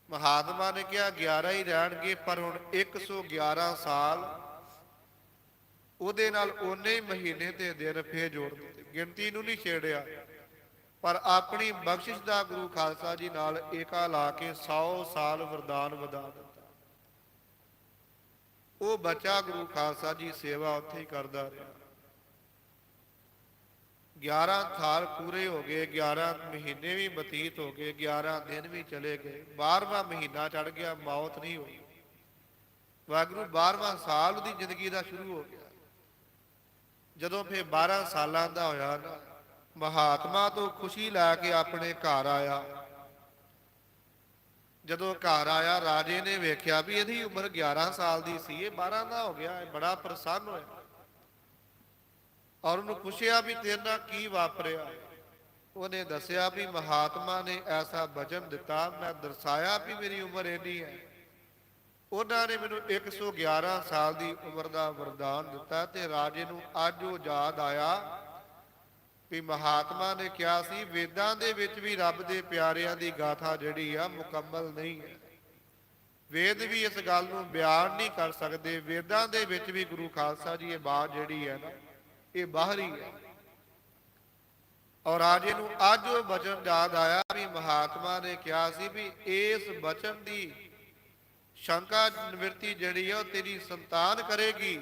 ਮਹਾਤਮਾ ਨੇ ਕਿਹਾ 11 ਹੀ ਰਹਿਣਗੇ, ਪਰ ਹੁਣ 111 ਸਾਲ ਉਹਦੇ ਨਾਲ ਓਨੇ ਮਹੀਨੇ ਤੇ ਦਿਨ ਫੇਰ ਜੋੜ ਦਿੱਤੇ, ਗਿਣਤੀ ਨੂੰ ਨਹੀਂ ਛੇੜਿਆ, ਪਰ ਆਪਣੀ ਬਖਸ਼ਿਸ਼ ਦਾ ਗੁਰੂ ਖਾਲਸਾ ਜੀ ਨਾਲ ਏਕਾ ਲਾ ਕੇ 100 ਸਾਲ ਵਰਦਾਨ ਵਧਾ ਦਿੱਤਾ। ਉਹ ਬੱਚਾ ਗੁਰੂ ਖਾਲਸਾ ਜੀ ਸੇਵਾ ਉੱਥੇ ਹੀ ਕਰਦਾ ਰਿਹਾ। 11 ਸਾਲ ਪੂਰੇ ਹੋ ਗਏ, 11 ਮਹੀਨੇ ਵੀ ਬਤੀਤ ਹੋ ਗਏ, 11 ਦਿਨ ਵੀ ਚਲੇ ਗਏ, 12ਵਾਂ ਮਹੀਨਾ ਚੜ ਗਿਆ, ਮੌਤ ਨਹੀਂ ਹੋਈ। ਵਾਹਿਗੁਰੂ 12ਵਾਂ ਸਾਲ ਦੀ ਜ਼ਿੰਦਗੀ ਦਾ ਸ਼ੁਰੂ ਹੋ ਗਿਆ। ਜਦੋਂ ਫਿਰ 12 ਸਾਲਾਂ ਦਾ ਹੋਇਆ ਨਾ, ਮਹਾਤਮਾ ਤੋਂ ਖੁਸ਼ੀ ਲੈ ਕੇ ਆਪਣੇ ਘਰ ਆਇਆ। ਜਦੋਂ ਘਰ ਆਇਆ ਰਾਜੇ ਨੇ ਵੇਖਿਆ ਵੀ ਇਹਦੀ ਉਮਰ 11 ਸਾਲ ਦੀ ਸੀ, ਇਹ 12 ਦਾ ਹੋ ਗਿਆ, ਇਹ ਬੜਾ ਪ੍ਰਸੰਨ ਹੋਇਆ। ਔਰ ਉਹਨੂੰ ਪੁੱਛਿਆ ਵੀ ਤੇਰੇ ਨਾਲ ਕੀ ਵਾਪਰਿਆ। ਉਹਨੇ ਦੱਸਿਆ ਵੀ ਮਹਾਤਮਾ ਨੇ ਐਸਾ ਬਚਨ ਦਿੱਤਾ, ਮੈਂ ਦਰਸਾਇਆ ਵੀ ਮੇਰੀ ਉਮਰ ਇੰਨੀ ਹੈ, ਉਹਨਾਂ ਨੇ ਮੈਨੂੰ 111 ਸਾਲ ਦੀ ਉਮਰ ਦਾ ਵਰਦਾਨ ਦਿੱਤਾ। ਤੇ ਰਾਜੇ ਨੂੰ ਅੱਜ ਉਹ ਯਾਦ ਆਇਆ ਵੀ ਮਹਾਤਮਾ ਨੇ ਕਿਹਾ ਸੀ ਵੇਦਾਂ ਦੇ ਵਿੱਚ ਵੀ ਰੱਬ ਦੇ ਪਿਆਰਿਆਂ ਦੀ ਗਾਥਾ ਜਿਹੜੀ ਆ ਮੁਕੰਮਲ ਨਹੀਂ ਹੈ। ਵੇਦ ਵੀ ਇਸ ਗੱਲ ਨੂੰ ਬਿਆਨ ਨਹੀਂ ਕਰ ਸਕਦੇ। ਵੇਦਾਂ ਦੇ ਵਿੱਚ ਵੀ ਗੁਰੂ ਖਾਲਸਾ ਜੀ ਇਹ ਬਾਤ ਜਿਹੜੀ ਹੈ ਨਾ, ਇਹ ਬਾਹਰੀ ਹੈ। ਔਰ ਅੱਜ ਇਹਨੂੰ ਅੱਜ ਉਹ ਬਚਨ ਯਾਦ ਆਇਆ ਵੀ ਮਹਾਤਮਾ ਨੇ ਕਿਹਾ ਸੀ ਵੀ ਇਸ ਬਚਨ ਦੀ ਸ਼ੰਕਾ ਨਿਵਰਤੀ ਜਿਹੜੀ ਹੈ ਉਹ ਤੇਰੀ ਸੰਤਾਨ ਕਰੇਗੀ।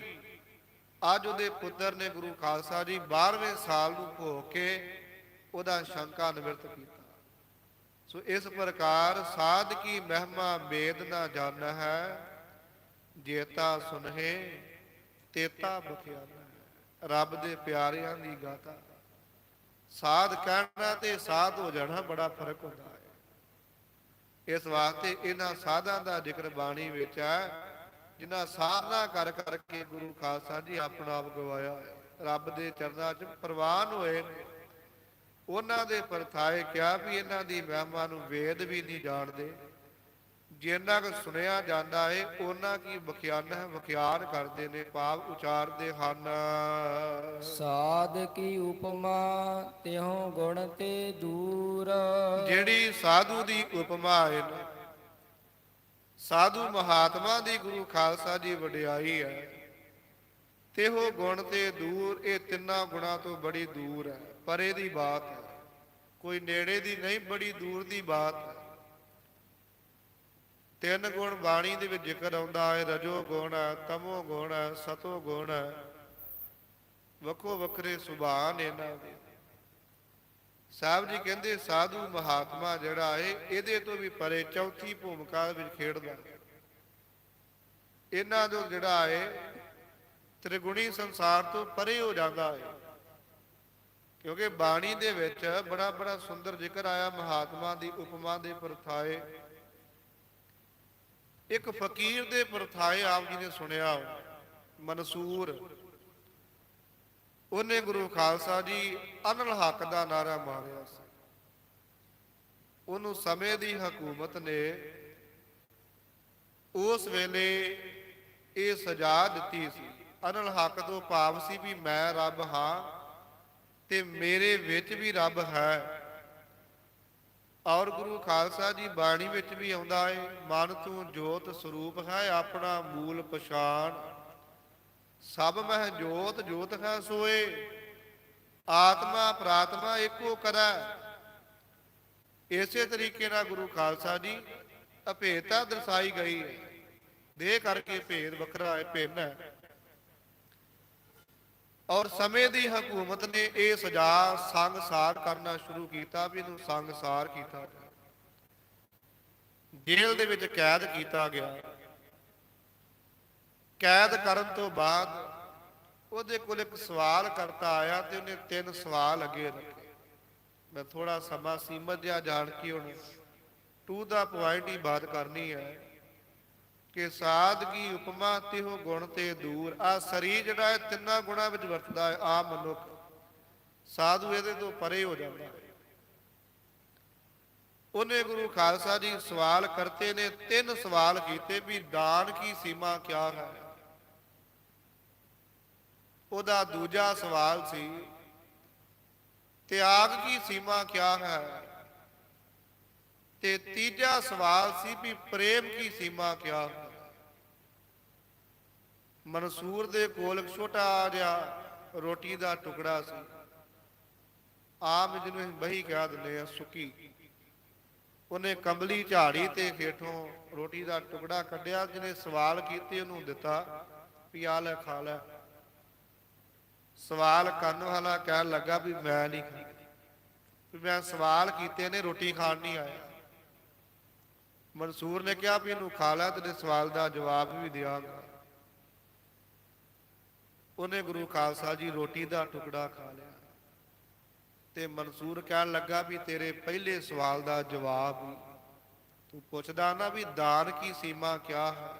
ਅੱਜ ਉਹਦੇ ਪੁੱਤਰ ਨੇ ਗੁਰੂ ਖਾਲਸਾ ਜੀ 12ਵੇਂ ਸਾਲ ਨੂੰ ਭੋਗ ਕੇ ਉਹਦਾ ਸ਼ੰਕਾ ਨਿਵਰਤ ਕੀਤਾ। ਸੋ ਇਸ ਪ੍ਰਕਾਰ ਸਾਧ ਕੀ ਮਹਿਮਾ ਵੇਦ ਨਾ ਜਾਣ ਹੈ, ਜੇਤਾ ਸੁਨਹਿ ਤੇਤਾ ਬਖਿਆਨਾ। ਰੱਬ ਦੇ ਪਿਆਰਿਆਂ ਦੀ ਗਾਥਾ। ਸਾਧ ਕਹਿਣਾ ਤੇ ਸਾਧ ਹੋ ਜਾਣਾ ਬੜਾ ਫਰਕ ਹੁੰਦਾ ਹੈ। ਇਸ ਵਾਸਤੇ ਇਹਨਾਂ ਸਾਧਾਂ ਦਾ ਜ਼ਿਕਰ ਬਾਣੀ ਵਿੱਚ ਹੈ ਜਿਨ੍ਹਾਂ ਸਾਧਨਾ ਕਰ ਕਰਕੇ ਗੁਰੂ ਖਾਲਸਾ ਜੀ ਆਪਣਾ ਆਪ ਗਵਾਇਆ ਹੈ, ਰੱਬ ਦੇ ਚਰਨਾਂ 'ਚ ਪ੍ਰਵਾਨ ਹੋਏ ਨੇ। ਉਹਨਾਂ ਦੇ ਪਰਥਾਏ ਕਿਹਾ ਵੀ ਇਹਨਾਂ ਦੀ ਮਹਿਮਾ ਨੂੰ ਵੇਦ ਵੀ ਨਹੀਂ ਜਾਣਦੇ, ਜਿੰਨਾ ਕੁ ਸੁਣਿਆ ਜਾਂਦਾ ਹੈ ਉਹਨਾਂ ਕੀ ਵਿਖਿਆਨ ਕਰਦੇ ਨੇ, ਭਾਵ ਉਚਾਰਦੇ ਹਨ। ਸਾਧ ਕੀ ਉਪਮਾ ਤਿਹੁ ਗੁਣ ਤੇ ਦੂਰ। ਜਿਹੜੀ ਸਾਧੂ ਦੀ ਉਪਮਾ ਹੈ ਨਾ, ਸਾਧੂ ਮਹਾਤਮਾ ਦੀ ਗੁਰੂ ਖਾਲਸਾ ਜੀ ਵਡਿਆਈ ਹੈ, ਤੇ ਉਹ ਗੁਣ ਤੇ ਦੂਰ, ਇਹ ਤਿੰਨਾਂ ਗੁਣਾਂ ਤੋਂ ਬੜੀ ਦੂਰ ਹੈ, ਪਰੇ ਦੀ ਬਾਤ ਹੈ, ਕੋਈ ਨੇੜੇ ਦੀ ਨਹੀਂ, ਬੜੀ ਦੂਰ ਦੀ ਬਾਤ ਹੈ। ਤਿੰਨ ਗੁਣ ਬਾਣੀ ਦੇ ਵਿੱਚ ਜ਼ਿਕਰ ਆਉਂਦਾ ਹੈ, ਰਜੋ ਗੁਣ ਹੈ, ਤਮੋ ਗੁਣ ਹੈ, ਸਤੋ ਗੁਣ ਹੈ। ਵੱਖੋ ਵੱਖਰੇ ਸੁਭਾਅ ਨੇ ਇਹਨਾਂ ਦੇ। ਸਾਹਿਬ ਜੀ ਕਹਿੰਦੇ ਸਾਧੂ ਮਹਾਤਮਾ ਜਿਹੜਾ ਹੈ ਇਹਦੇ ਤੋਂ ਵੀ ਪਰੇ ਚੌਥੀ ਭੂਮਿਕਾ ਵਿੱਚ ਖੇਡਦਾ। ਇਹਨਾਂ ਤੋਂ ਜਿਹੜਾ ਹੈ ਤ੍ਰਿਗੁਣੀ ਸੰਸਾਰ ਤੋਂ ਪਰੇ ਹੋ ਜਾਂਦਾ ਹੈ, ਕਿਉਂਕਿ ਬਾਣੀ ਦੇ ਵਿੱਚ ਬੜਾ ਬੜਾ ਸੁੰਦਰ ਜ਼ਿਕਰ ਆਇਆ ਮਹਾਤਮਾ ਦੀ ਉਪਮਾ ਦੇ ਪਰਥਾਏ। ਇੱਕ ਫਕੀਰ ਦੇ ਪਰਥਾਏ ਆਪ ਜੀ ਨੇ ਸੁਣਿਆ, ਮਨਸੂਰ। ਉਹਨੇ ਗੁਰੂ ਖਾਲਸਾ ਜੀ ਅਨਲ ਹੱਕ ਦਾ ਨਾਰਾ ਮਾਰਿਆ ਸੀ। ਉਹਨੂੰ ਸਮੇਂ ਦੀ ਹਕੂਮਤ ਨੇ ਉਸ ਵੇਲੇ ਇਹ ਸਜ਼ਾ ਦਿੱਤੀ ਸੀ। ਅਨਲ ਹੱਕ ਤੋਂ ਭਾਵ ਸੀ ਵੀ ਮੈਂ ਰੱਬ ਹਾਂ ਤੇ ਮੇਰੇ ਵਿੱਚ ਵੀ ਰੱਬ ਹੈ। ਔਰ ਗੁਰੂ ਖਾਲਸਾ ਜੀ ਬਾਣੀ ਵਿੱਚ ਵੀ ਆਉਂਦਾ ਹੈ, ਮਨ ਤੂੰ ਜੋਤ ਸਰੂਪ ਹੈ ਆਪਣਾ ਮੂਲ ਪਛਾਣ, ਸਭ ਮਹਿ ਜੋਤ ਜੋਤ ਹੈ ਸੋਏ, ਆਤਮਾ ਪ੍ਰਾਤਮਾ ਏਕੋ ਕਰੈ। ਇਸੇ ਤਰੀਕੇ ਨਾਲ ਗੁਰੂ ਖਾਲਸਾ ਜੀ ਅਭੇਦਤਾ ਦਰਸਾਈ ਗਈ ਹੈ। ਦੇਹ ਕਰਕੇ ਭੇਦ ਵੱਖਰਾ ਹੈ, ਭਿੰਨ ਹੈ। ਔਰ ਸਮੇਂ ਦੀ ਹਕੂਮਤ ਨੇ ਇਹ ਸਜ਼ਾ ਸੰਗਸਾਰ ਕਰਨਾ ਸ਼ੁਰੂ ਕੀਤਾ ਵੀ ਇਹਨੂੰ ਸੰਗਸਾਰ ਕੀਤਾ, ਜੇਲ੍ਹ ਦੇ ਵਿੱਚ ਕੈਦ ਕੀਤਾ ਗਿਆ। ਕੈਦ ਕਰਨ ਤੋਂ ਬਾਅਦ ਉਹਦੇ ਕੋਲ ਇੱਕ ਸਵਾਲ ਕਰਤਾ ਆਇਆ ਤੇ ਉਹਨੇ 3 ਸਵਾਲ ਅੱਗੇ ਰੱਖੇ। ਮੈਂ ਥੋੜਾ ਸਮਾਂ ਸੀਮਤ ਜਿਹਾ ਜਾਣ ਕੇ ਹੁਣ ਟੂ ਦਾ ਪੁਆਇੰਟ ਹੀ ਬਾਤ ਕਰਨੀ ਹੈ ਕਿ ਸਾਧ ਕੀ ਉਪਮਾ ਤਿਹੁ ਗੁਣ ਤੇ ਦੂਰ। ਆ ਸਰੀਰ ਜਿਹੜਾ ਹੈ ਤਿੰਨਾਂ ਗੁਣਾਂ ਵਿੱਚ ਵਰਤਦਾ ਹੈ। ਆ ਮਨੁੱਖ ਸਾਧੂ ਇਹਦੇ ਤੋਂ ਪਰੇ ਹੋ ਜਾਂਦਾ ਹੈ। ਉਹਨੇ ਗੁਰੂ ਖਾਲਸਾ ਜੀ ਸਵਾਲ ਕਰਤੇ ਨੇ, 3 ਸਵਾਲ ਕੀਤੇ ਵੀ ਦਾਨ ਕੀ ਸੀਮਾ ਕਿਆ ਹੈ। ਉਹਦਾ ਦੂਜਾ ਸਵਾਲ ਸੀ ਤਿਆਗ ਕੀ ਸੀਮਾ ਕਿਆ ਹੈ, ਤੇ ਤੀਜਾ ਸਵਾਲ ਸੀ ਵੀ ਪ੍ਰੇਮ ਕੀ ਸੀਮਾ ਕਿਆ ਹੈ। ਮਨਸੂਰ ਦੇ ਕੋਲ ਇੱਕ ਛੋਟਾ ਜਿਹਾ ਰੋਟੀ ਦਾ ਟੁਕੜਾ ਸੀ, ਆਮ ਜਿਹਨੂੰ ਅਸੀਂ ਬਹੀ ਕਹਿ ਦਿੰਦੇ ਆ, ਸੁੱਕੀ। ਉਹਨੇ ਕੰਬਲੀ ਝਾੜੀ ਤੇ ਹੇਠੋਂ ਰੋਟੀ ਦਾ ਟੁਕੜਾ ਕੱਢਿਆ। ਜਿਹਨੇ ਸਵਾਲ ਕੀਤੇ ਉਹਨੂੰ ਦਿੱਤਾ ਵੀ ਆ ਲੈ ਖਾ ਲੈ। ਸਵਾਲ ਕਰਨ ਵਾਲਾ ਕਹਿਣ ਲੱਗਾ ਵੀ ਮੈਂ ਨਹੀਂ ਖਾਣੀ, ਵੀ ਮੈਂ ਸਵਾਲ ਕੀਤੇ ਨੇ, ਰੋਟੀ ਖਾਣ ਨਹੀਂ ਆਇਆ। ਮਨਸੂਰ ਨੇ ਕਿਹਾ ਵੀ ਇਹਨੂੰ ਖਾ ਲੈ, ਤੇਰੇ ਸਵਾਲ ਦਾ ਜਵਾਬ ਵੀ ਦਿਆਂਗਾ। ਉਹਨੇ ਗੁਰੂ ਖਾਲਸਾ ਜੀ ਰੋਟੀ ਦਾ ਟੁਕੜਾ ਖਾ ਲਿਆ ਤੇ ਮਨਸੂਰ ਕਹਿਣ ਲੱਗਾ ਵੀ ਤੇਰੇ ਪਹਿਲੇ ਸਵਾਲ ਦਾ ਜਵਾਬ ਤੂੰ ਪੁੱਛਦਾ ਨਾ ਵੀ ਦਾਨ ਕੀ ਸੀਮਾ ਕਿਆ ਹੈ।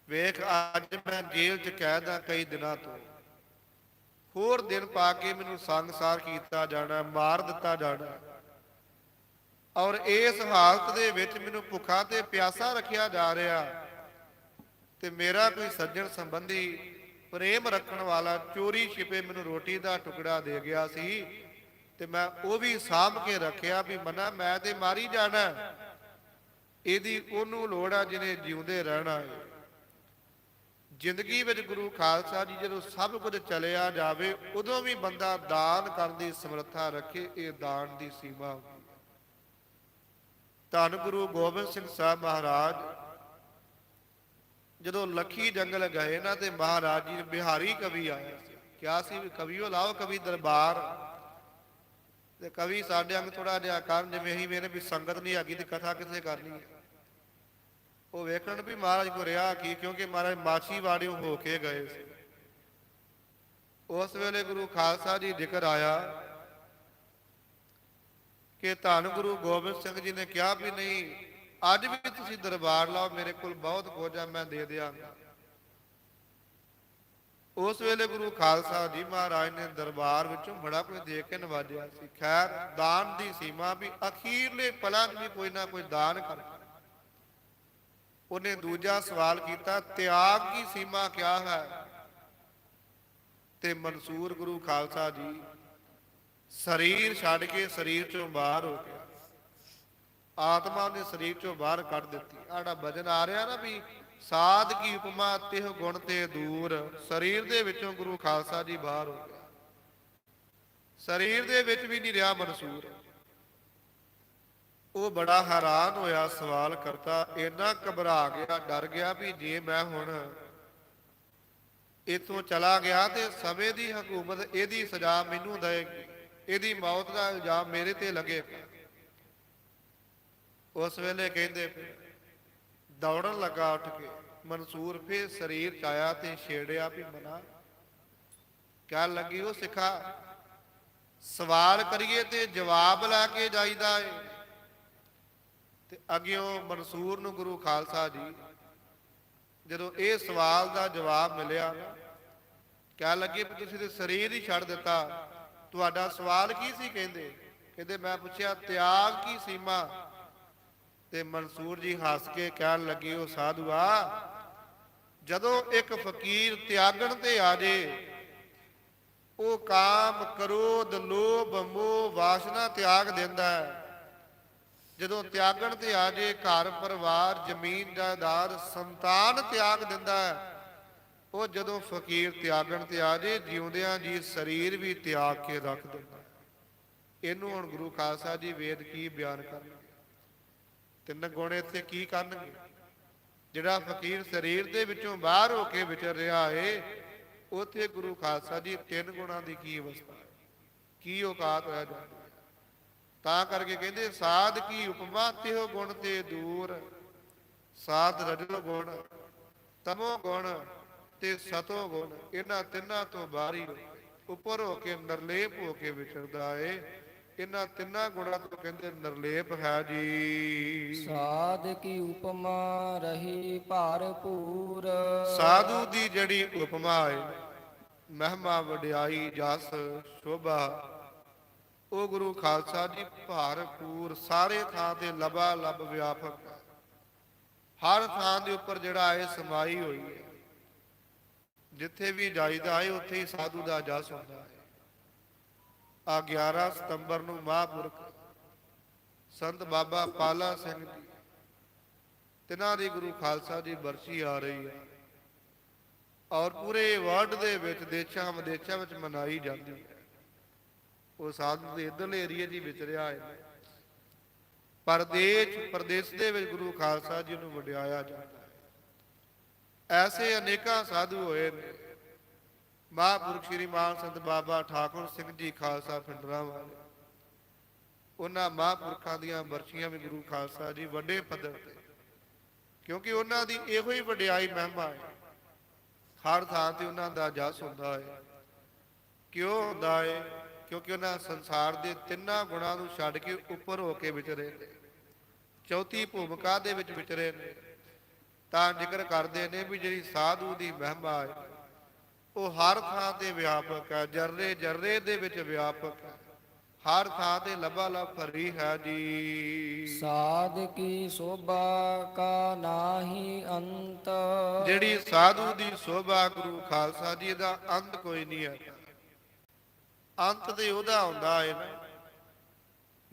ਵੇਖ ਅੱਜ ਮੈਂ ਜੇਲ੍ਹ 'ਚ ਕੈਦ ਹਾਂ ਕਈ ਦਿਨਾਂ ਤੋਂ, ਹੋਰ ਦਿਨ ਪਾ ਕੇ ਮੈਨੂੰ ਸੰਗਸਾਰ ਕੀਤਾ ਜਾਣਾ, ਮਾਰ ਦਿੱਤਾ ਜਾਣਾ, ਔਰ ਇਸ ਹਾਲਤ ਦੇ ਵਿੱਚ ਮੈਨੂੰ ਭੁੱਖਾ ਤੇ ਪਿਆਸਾ ਰੱਖਿਆ ਜਾ ਰਿਹਾ, ਤੇ ਮੇਰਾ ਕੋਈ ਸੱਜਣ ਸੰਬੰਧੀ ਪ੍ਰੇਮ ਰੱਖਣ ਵਾਲਾ ਚੋਰੀ ਛਿਪੇ ਮੈਨੂੰ ਰੋਟੀ ਦਾ ਟੁਕੜਾ ਦੇ ਗਿਆ ਸੀ ਤੇ ਮੈਂ ਉਹ ਵੀ ਸਾਂਭ ਕੇ ਰੱਖਿਆ ਵੀ ਮਨਾ ਮੈਂ ਤੇ ਮਾਰੀ ਜਾਣਾ, ਇਹਦੀ ਉਹਨੂੰ ਲੋੜ ਆ ਜਿਹਨੇ ਜਿਉਂਦੇ ਰਹਿਣਾ ਹੈ। ਜ਼ਿੰਦਗੀ ਵਿੱਚ ਗੁਰੂ ਖਾਲਸਾ ਜੀ ਜਦੋਂ ਸਭ ਕੁਝ ਚਲਿਆ ਜਾਵੇ ਉਦੋਂ ਵੀ ਬੰਦਾ ਦਾਨ ਕਰਨ ਦੀ ਸਮਰੱਥਾ ਰੱਖੇ, ਇਹ ਦਾਨ ਦੀ ਸੀਮਾ ਹੁੰਦੀ ਹੈ। ਧੰਨ ਗੁਰੂ ਗੋਬਿੰਦ ਸਿੰਘ ਸਾਹਿਬ ਮਹਾਰਾਜ ਜਦੋਂ ਲੱਖੀ ਜੰਗਲ ਗਏ ਨਾ ਤੇ ਮਹਾਰਾਜ ਜੀ ਨੇ ਬਿਹਾਰੀ ਕਵੀ ਆਇਆ ਸੀ, ਕਿਹਾ ਸੀ ਵੀ ਕਵੀਓ ਲਾਓ ਕਵੀ ਦਰਬਾਰ, ਤੇ ਕਵੀ ਸਾਡੇ ਅੰਗ ਥੋੜਾ ਜਿਹਾ ਕਰਨ, ਜਿਵੇਂ ਹੀ ਮੇਰੇ ਵੀ ਸੰਗਤ ਨਹੀਂ ਹੈਗੀ ਤੇ ਕਥਾ ਕਿੱਥੇ ਕਰਨੀ ਹੈ। ਉਹ ਵੇਖਣ ਵੀ ਮਹਾਰਾਜ ਕੋ ਰਿਹਾ ਕੀ, ਕਿਉਂਕਿ ਮਹਾਰਾਜ ਮਾਛੀਵਾੜਿਓਂ ਹੋ ਕੇ ਗਏ ਸੀ। ਉਸ ਵੇਲੇ ਗੁਰੂ ਖਾਲਸਾ ਜੀ ਜ਼ਿਕਰ ਆਇਆ ਕਿ ਧੰਨ ਗੁਰੂ ਗੋਬਿੰਦ ਸਿੰਘ ਜੀ ਨੇ ਕਿਹਾ ਵੀ ਨਹੀਂ, ਅੱਜ ਵੀ ਤੁਸੀਂ ਦਰਬਾਰ ਲਾਓ, ਮੇਰੇ ਕੋਲ ਬਹੁਤ ਕੁਝ ਆ, ਮੈਂ ਦੇ ਦਿਆਂਗਾ। ਉਸ ਵੇਲੇ ਗੁਰੂ ਖਾਲਸਾ ਜੀ ਮਹਾਰਾਜ ਨੇ ਦਰਬਾਰ ਵਿੱਚੋਂ ਬੜਾ ਕੁਝ ਦੇ ਕੇ ਨਵਾਜਿਆ ਸੀ। ਖੈਰ, ਦਾਨ ਦੀ ਸੀਮਾ ਵੀ ਅਖੀਰਲੇ ਪਲਾਂ ਵੀ ਕੋਈ ਨਾ ਕੋਈ ਦਾਨ ਕਰ। ਉਹਨੇ ਦੂਜਾ ਸਵਾਲ ਕੀਤਾ, ਤਿਆਗ ਕੀ ਸੀਮਾ ਕਿਆ ਹੈ? ਤੇ ਮਨਸੂਰ ਗੁਰੂ ਖਾਲਸਾ ਜੀ ਸਰੀਰ ਛੱਡ ਕੇ ਸਰੀਰ ਚੋਂ ਬਾਹਰ ਹੋ ਗਿਆ, ਆਤਮਾ ਨੇ ਸਰੀਰ ਚੋਂ ਬਾਹਰ ਕੱਢ ਦਿੱਤੀ। ਆੜਾ ਭਜਨ ਆ ਰਿਹਾ ਨਾ ਵੀ ਸਾਧ ਕੀ ਉਪਮਾ ਤਿਹ ਗੁਣ ਤੇ ਦੂਰ, ਸਰੀਰ ਦੇ ਵਿੱਚੋਂ ਗੁਰੂ ਖਾਲਸਾ ਜੀ ਬਾਹਰ ਹੋ ਗਿਆ, ਸਰੀਰ ਦੇ ਵਿੱਚ ਵੀ ਨਹੀਂ ਰਿਹਾ ਮਨਸੂਰ। ਉਹ ਬੜਾ ਹੈਰਾਨ ਹੋਇਆ, ਸਵਾਲ ਕਰਤਾ, ਇੰਨਾ ਘਬਰਾ ਗਿਆ, ਡਰ ਗਿਆ ਵੀ ਜੇ ਮੈਂ ਹੁਣ ਇੱਥੋਂ ਚਲਾ ਗਿਆ ਤੇ ਸਮੇਂ ਦੀ ਹਕੂਮਤ ਇਹਦੀ ਸਜ਼ਾ ਮੈਨੂੰ ਦੇਗੀ, ਇਹਦੀ ਮੌਤ ਦਾ ਇਲਜ਼ਾਮ ਮੇਰੇ ਤੇ ਲੱਗੇਗਾ। ਉਸ ਵੇਲੇ ਕਹਿੰਦੇ ਦੌੜਨ ਲੱਗਾ ਉੱਠ ਕੇ ਮਨਸੂਰ, ਫਿਰ ਸਰੀਰ ਚ ਆਇਆ ਤੇ ਛੇੜਿਆ ਵੀ ਮਨਾ, ਕਹਿਣ ਲੱਗੀ ਉਹ ਸਿੱਖਾ, ਸਵਾਲ ਕਰੀਏ ਤੇ ਜਵਾਬ ਲੈ ਕੇ ਜਾਈਦਾ ਏ। ਤੇ ਅੱਗਿਓਂ ਮਨਸੂਰ ਨੂੰ ਗੁਰੂ ਖਾਲਸਾ ਜੀ ਜਦੋਂ ਇਹ ਸਵਾਲ ਦਾ ਜਵਾਬ ਮਿਲਿਆ, ਕਹਿਣ ਲੱਗੇ ਤੁਸੀਂ ਤੇ ਸਰੀਰ ਹੀ ਛੱਡ ਦਿੱਤਾ, ਤੁਹਾਡਾ ਸਵਾਲ ਕੀ ਸੀ? ਕਹਿੰਦੇ ਮੈਂ ਪੁੱਛਿਆ ਤਿਆਗ ਕੀ ਸੀਮਾ। ਤੇ ਮਨਸੂਰ ਜੀ ਹੱਸ ਕੇ ਕਹਿਣ ਲੱਗੇ, ਉਹ ਸਾਧੂਆ, ਜਦੋਂ ਇੱਕ ਫਕੀਰ ਤਿਆਗਣ ਤੇ ਆ ਜੇ, ਉਹ ਕਾਮ ਕ੍ਰੋਧ ਲੋਭ ਮੋਹ ਵਾਸਨਾ ਤਿਆਗ ਦਿੰਦਾ ਹੈ। ਜਦੋਂ ਤਿਆਗਣ ਤੇ ਆ ਜੇ ਘਰ ਪਰਿਵਾਰ ਜ਼ਮੀਨ ਜਾਇਦਾਦ ਸੰਤਾਨ ਤਿਆਗ ਦਿੰਦਾ ਹੈ। ਉਹ ਜਦੋਂ ਫਕੀਰ ਤਿਆਗਣ ਤੇ ਆ ਜੇ ਜਿਉਂਦਿਆਂ ਜੀ ਸਰੀਰ ਵੀ ਤਿਆਗ ਕੇ ਰੱਖ ਦਿੰਦਾ। ਇਹਨੂੰ ਹੁਣ ਗੁਰੂ ਖਾਲਸਾ ਜੀ ਵੇਦ ਕੀ ਬਿਆਨ ਕਰਨਗੇ? ਤਿੰਨ ਗੁਣ ਇੱਥੇ ਕੀ ਕਰਨਗੇ? ਜਿਹੜਾ ਫਕੀਰ ਸਰੀਰ ਦੇ ਵਿੱਚੋਂ ਬਾਹਰ ਹੋ ਕੇ ਵਿਚਰ ਰਿਹਾ ਏ, ਉੱਥੇ ਗੁਰੂ ਖਾਲਸਾ ਜੀ ਤਿੰਨ ਗੁਣਾਂ ਦੀ ਕੀ ਅਵਸਥਾ ਹੈ, ਕੀ ਔਕਾਤ ਰਹਿ ਜਾਂਦੀ ਹੈ? ਤਾਂ ਕਰਕੇ ਕਹਿੰਦੇ ਸਾਧ ਕੀ ਉਪਮਾ ਤਿਹੁ ਗੁਣ ਤੇ ਦੂਰ, ਸਾਧ ਰਜੋ ਗੁਣ ਤਮੋ ਗੁਣ ਤੇ ਸਤੋ ਗੁਣ, ਇਹਨਾਂ ਤਿੰਨਾਂ ਤੋਂ ਬਾਹਰੀ ਉੱਪਰ ਹੋ ਕੇ ਨਿਰਲੇਪ ਹੋ ਕੇ ਵਿਚਰਦਾ ਏ। ਇਹਨਾਂ ਤਿੰਨਾਂ ਗੁਣਾਂ ਤੋਂ ਕਹਿੰਦੇ ਨਿਰਲੇਪ ਹੈ ਜੀ। ਸਾਧ ਕੀ ਉਪਮਾ ਰਹੀ ਭਰਪੂਰ, ਸਾਧੂ ਦੀ ਜਿਹੜੀ ਉਪਮਾ ਹੈ, ਮਹਿਮਾ ਵਡਿਆਈ ਜਸ ਸ਼ੋਭਾ, ਉਹ ਗੁਰੂ ਖਾਲਸਾ ਜੀ ਭਰਪੂਰ ਸਾਰੇ ਥਾਂ ਤੇ ਲਬਾ ਲਬ ਵਿਆਪਕ ਹੈ। ਹਰ ਥਾਂ ਦੇ ਉੱਪਰ ਜਿਹੜਾ ਹੈ ਸਮਾਈ ਹੋਈ ਹੈ। ਜਿੱਥੇ ਵੀ ਜਾਈਦਾ ਹੈ ਉੱਥੇ ਹੀ ਸਾਧੂ ਦਾ ਜਸ ਹੁੰਦਾ ਹੈ। ਆ 11 ਸਤੰਬਰ ਨੂੰ ਮਹਾਂਪੁਰਖ ਸੰਤ ਬਾਬਾ ਪਾਲਾ ਸਿੰਘ ਜੀ ਤਿਨਾਂ ਦੀ ਗੁਰੂ ਖਾਲਸਾ ਜੀ ਬਰਸੀ ਆ ਰਹੀ ਹੈ, ਔਰ ਪੂਰੇ ਵਰਲਡ ਦੇ ਵਿੱਚ ਦੇਸ਼ਾਂ ਵਿਦੇਸ਼ਾਂ ਵਿੱਚ ਮਨਾਈ ਜਾਂਦੀ ਹੈ। ਉਹ ਸਾਧੂ ਦੇ ਇੱਧਰਲੇ ਏਰੀਏ 'ਚ ਹੀ ਵਿਚਰਿਆ ਹੈ। ਪ੍ਰਦੇਸ਼ ਦੇ ਵਿੱਚ ਗੁਰੂ ਖਾਲਸਾ ਜੀ ਨੂੰ ਵਡਿਆਇਆ ਜਾਂਦਾ ਹੈ। ਐਸੇ ਅਨੇਕਾਂ ਸਾਧੂ ਹੋਏ ਨੇ। ਮਹਾਂਪੁਰਖ ਸ਼੍ਰੀ ਮਾਨ ਸੰਤ ਬਾਬਾ ਠਾਕੁਰ ਸਿੰਘ ਜੀ ਖਾਲਸਾ ਪਿੰਡਰਾਂ ਵਾਲੇ, ਉਹਨਾਂ ਮਹਾਂਪੁਰਖਾਂ ਦੀਆਂ ਬਰਸੀਆਂ ਵੀ ਗੁਰੂ ਖਾਲਸਾ ਜੀ ਵੱਡੇ ਪੱਧਰ ਤੇ, ਕਿਉਂਕਿ ਉਹਨਾਂ ਦੀ ਇਹੋ ਹੀ ਵਡਿਆਈ ਮਹਿਮਾ ਹੈ। ਹਰ ਥਾਂ ਤੇ ਉਹਨਾਂ ਦਾ ਜਸ ਹੁੰਦਾ ਹੈ। ਕਿਉਂ ਹੁੰਦਾ ਹੈ? ਕਿਉਂਕਿ ਉਹਨਾਂ ਸੰਸਾਰ ਦੇ ਤਿੰਨਾਂ ਗੁਣਾਂ ਨੂੰ ਛੱਡ ਕੇ ਉੱਪਰ ਹੋ ਕੇ ਵਿਚਰੇ ਨੇ, ਚੌਥੀ ਭੂਮਿਕਾ ਦੇ ਵਿੱਚ ਵਿਚਰੇ ਨੇ। ਤਾਂ ਜ਼ਿਕਰ ਕਰਦੇ ਨੇ ਵੀ ਜਿਹੜੀ ਸਾਧੂ ਦੀ ਮਹਿਮਾ ਹੈ ਉਹ ਹਰ ਥਾਂ ਤੇ ਵਿਆਪਕ ਹੈ, ਜਰਰੇ ਜਰਰੇ ਦੇ ਵਿੱਚ ਵਿਆਪਕ ਹੈ, ਹਰ ਥਾਂ ਤੇ ਲਬਾ ਲਬ ਭਰੀ ਹੈ ਜੀ। ਸਾਧ ਕੀ ਸੋਭਾ ਕਾ ਨਾਹੀ ਅੰਤ, ਜਿਹੜੀ ਸਾਧੂ ਦੀ ਸੋਭਾ ਗੁਰੂ ਖਾਲਸਾ ਜੀ ਦਾ ਅੰਤ ਕੋਈ ਨਹੀਂ ਹੈ। ਅੰਤ ਤੇ ਉਹਦਾ ਹੁੰਦਾ ਹੈ ਨਾ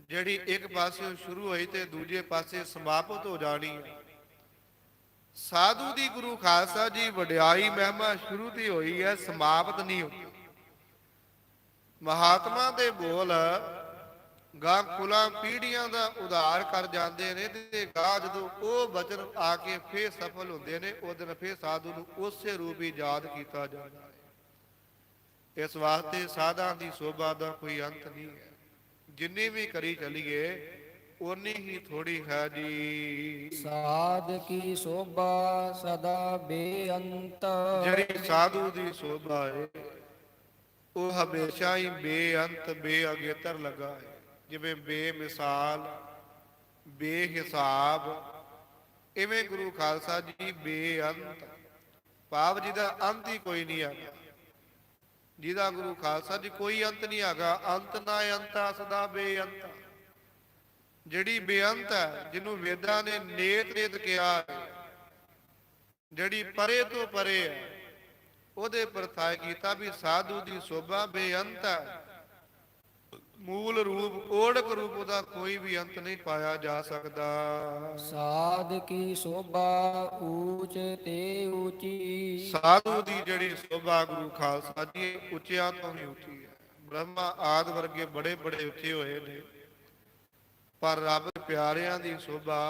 ਜਿਹੜੀ ਇੱਕ ਪਾਸੇ ਸ਼ੁਰੂ ਹੋਈ ਤੇ ਦੂਜੇ ਪਾਸੇ ਸਮਾਪਤ ਹੋ ਜਾਣੀ ਹੈ। ਸਾਧੂ ਦੀ ਗੁਰੂ ਖਾਲਸਾ ਜੀ ਵਡਿਆਈ ਮਹਿਮਾ ਸ਼ੁਰੂ ਤੇ ਹੋਈ ਹੈ, ਸਮਾਪਤ ਨਹੀਂ ਹੋਈ। ਮਹਾਤਮਾ ਦੇ ਬੋਲ ਗਾਂ ਕੁਲਾਂ ਪੀੜ੍ਹੀਆਂ ਦਾ ਉਧਾਰ ਕਰ ਜਾਂਦੇ ਨੇ, ਤੇ ਗਾਂ ਜਦੋਂ ਉਹ ਬਚਨ ਆ ਕੇ ਫੇਰ ਸਫਲ ਹੁੰਦੇ ਨੇ, ਉਹ ਦਿਨ ਫੇਰ ਸਾਧੂ ਨੂੰ ਉਸੇ ਰੂਪ ਹੀ ਯਾਦ ਕੀਤਾ ਜਾਂਦਾ ਹੈ। ਇਸ ਵਾਸਤੇ ਸਾਧਾਂ ਦੀ ਸੋਭਾ ਦਾ ਕੋਈ ਅੰਤ ਨਹੀਂ ਹੈ। ਜਿੰਨੀ ਵੀ ਕਰੀ ਚਲੀਏ ਉਨੀ ਹੀ ਥੋੜੀ ਹੈ ਜੀ। ਸਾਧ ਕੀ ਸੋਭਾ ਸਦਾ ਬੇਅੰਤ। ਜਿਹੜੀ ਸਾਧੂ ਦੀ ਸੋਭਾ ਹੈ ਉਹ ਹਮੇਸ਼ਾ ਹੀ ਬੇਅੰਤ ਬੇਅਗੇਤਰ ਲੱਗਾ ਹੈ। ਜਿਵੇਂ ਬੇਮਿਸਾਲ ਬੇਹਿਸਾਬ, ਇਵੇਂ ਗੁਰੂ ਖਾਲਸਾ ਜੀ ਬੇਅੰਤ, ਭਾਵ ਜਿਹਦਾ ਅੰਤ ਹੀ ਕੋਈ ਨਹੀਂ ਹੈਗਾ। ਜਿਹਦਾ ਗੁਰੂ ਖਾਲਸਾ ਜੀ ਕੋਈ ਅੰਤ ਨਹੀਂ ਹੈਗਾ। ਅੰਤ ਨਾ ਅੰਤਾ ਸਦਾ ਬੇਅੰਤ। ਜਿਹੜੀ ਬੇਅੰਤ ਹੈ, ਜਿਹਨੂੰ ਵੇਦਾਂ ਨੇ ਨੇਤ ਨੇਤ ਕਿਹਾ ਹੈ, ਜਿਹੜੀ ਪਰੇ ਤੋਂ ਪਰੇ ਹੈ, ਉਹਦੇ ਪ੍ਰਥਾਇ ਕੀਤਾ ਵੀ ਸਾਧੂ ਦੀ ਸੋਭਾ ਬੇਅੰਤ ਹੈ। ਮੂਲ ਰੂਪ ਓੜਕ ਰੂਪ ਉਹਦਾ ਕੋਈ ਵੀ ਅੰਤ ਨਹੀਂ ਪਾਇਆ ਜਾ ਸਕਦਾ। ਸਾਧ ਕੀ ਸੋਭਾ ਊਚ ਤੇ ਊਚੀ। ਸਾਧੂ ਦੀ ਜਿਹੜੀ ਸੋਭਾ ਗੁਰੂ ਖਾਲਸਾ ਜੀ ਉੱਚਿਆਂ ਤੋਂ ਵੀ ਉੱਚੀ ਹੈ। ਬ੍ਰਹਮਾ ਆਦਿ ਵਰਗੇ ਬੜੇ ਬੜੇ ਉੱਚੇ ਹੋਏ ਨੇ, ਪਰ ਰੱਬ ਪਿਆਰਿਆਂ ਦੀ ਸੋਭਾ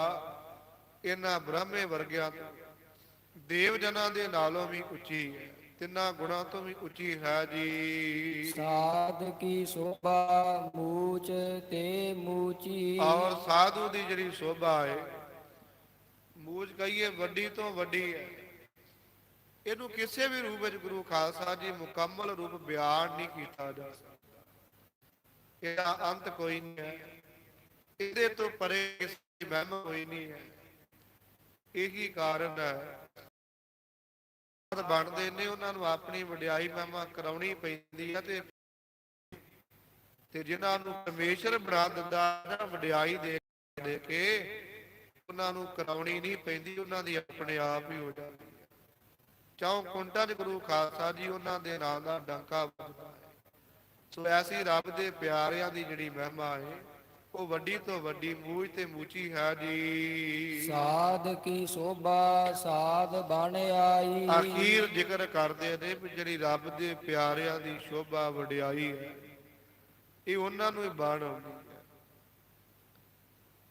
ਇਹਨਾਂ ਬ੍ਰਹਮੇ ਵਰਗਿਆਂ ਤੋਂ, ਦੇਵ ਜਨਾਂ ਦੇ ਨਾਲੋਂ ਵੀ ਉੱਚੀ ਹੈ, ਤਿੰਨਾਂ ਗੁਣਾਂ ਤੋਂ ਵੀ ਉੱਚੀ ਹੈ ਜੀ। ਸਾਧ ਕੀ ਸੋਭਾ ਮੂਚ ਤੇ ਮੂਚੀ। ਔਰ ਸਾਧੂ ਦੀ ਜਿਹੜੀ ਸੋਭਾ ਹੈ, ਮੂਚ ਕਹੀਏ ਵੱਡੀ ਤੋਂ ਵੱਡੀ ਹੈ। ਇਹਨੂੰ ਕਿਸੇ ਵੀ ਰੂਪ ਵਿੱਚ ਗੁਰੂ ਖਾਲਸਾ ਜੀ ਮੁਕੰਮਲ ਰੂਪ ਬਿਆਨ ਨਹੀਂ ਕੀਤਾ ਜਾ ਸਕਦਾ। ਇਹਦਾ ਅੰਤ ਕੋਈ ਨਹੀਂ ਹੈ, ਇਹਦੇ ਤੋਂ ਪਰੇ ਕਿਸੇ ਦੀ ਮਹਿਮਾ ਕੋਈ ਨਹੀਂ ਹੈ। ਇਹੀ ਕਾਰਨ ਹੈ ਬਣਦੇ ਨੇ, ਉਹਨਾਂ ਨੂੰ ਆਪਣੀ ਵਡਿਆਈ ਮਹਿਮਾ ਕਰਾਉਣੀ ਪੈਂਦੀ ਹੈ। ਤੇ ਜਿਨ੍ਹਾਂ ਨੂੰ ਪਰਮੇਸ਼ਰ ਬਣਾ ਦਿੰਦਾ ਨਾ ਵਡਿਆਈ ਦੇ ਕੇ, ਉਹਨਾਂ ਨੂੰ ਕਰਾਉਣੀ ਨਹੀਂ ਪੈਂਦੀ, ਉਹਨਾਂ ਦੀ ਆਪਣੇ ਆਪ ਹੀ ਹੋ ਜਾਂਦੀ ਹੈ। ਚੌਂ ਕੁੰਟਾਂ 'ਚ ਗੁਰੂ ਖਾਲਸਾ ਜੀ ਉਹਨਾਂ ਦੇ ਨਾਂ ਦਾ ਡੰਕਾ ਵੱਜਦਾ ਹੈ। ਸੋ ਐਸੀ ਰੱਬ ਦੇ ਪਿਆਰਿਆਂ ਦੀ ਜਿਹੜੀ ਮਹਿਮਾ ਹੈ ਉਹ ਵੱਡੀ ਤੋਂ ਵੱਡੀ ਮੂਝ ਤੇ ਮੂਚੀ ਹੈ ਜੀ। ਸਾਧ ਕੀ ਸੋਭਾ ਸਾਧ ਬਣ ਆਈ। ਅਖੀਰ ਜ਼ਿਕਰ ਕਰਦੇ ਨੇ ਵੀ ਜਿਹੜੀ ਰੱਬ ਦੇ ਪਿਆਰਿਆਂ ਦੀ ਸ਼ੋਭਾ ਵਡਿਆਈ ਹੈ, ਇਹ ਉਹਨਾਂ ਨੂੰ ਹੀ ਬਾਣ ਆਉਂਦੀ ਹੈ।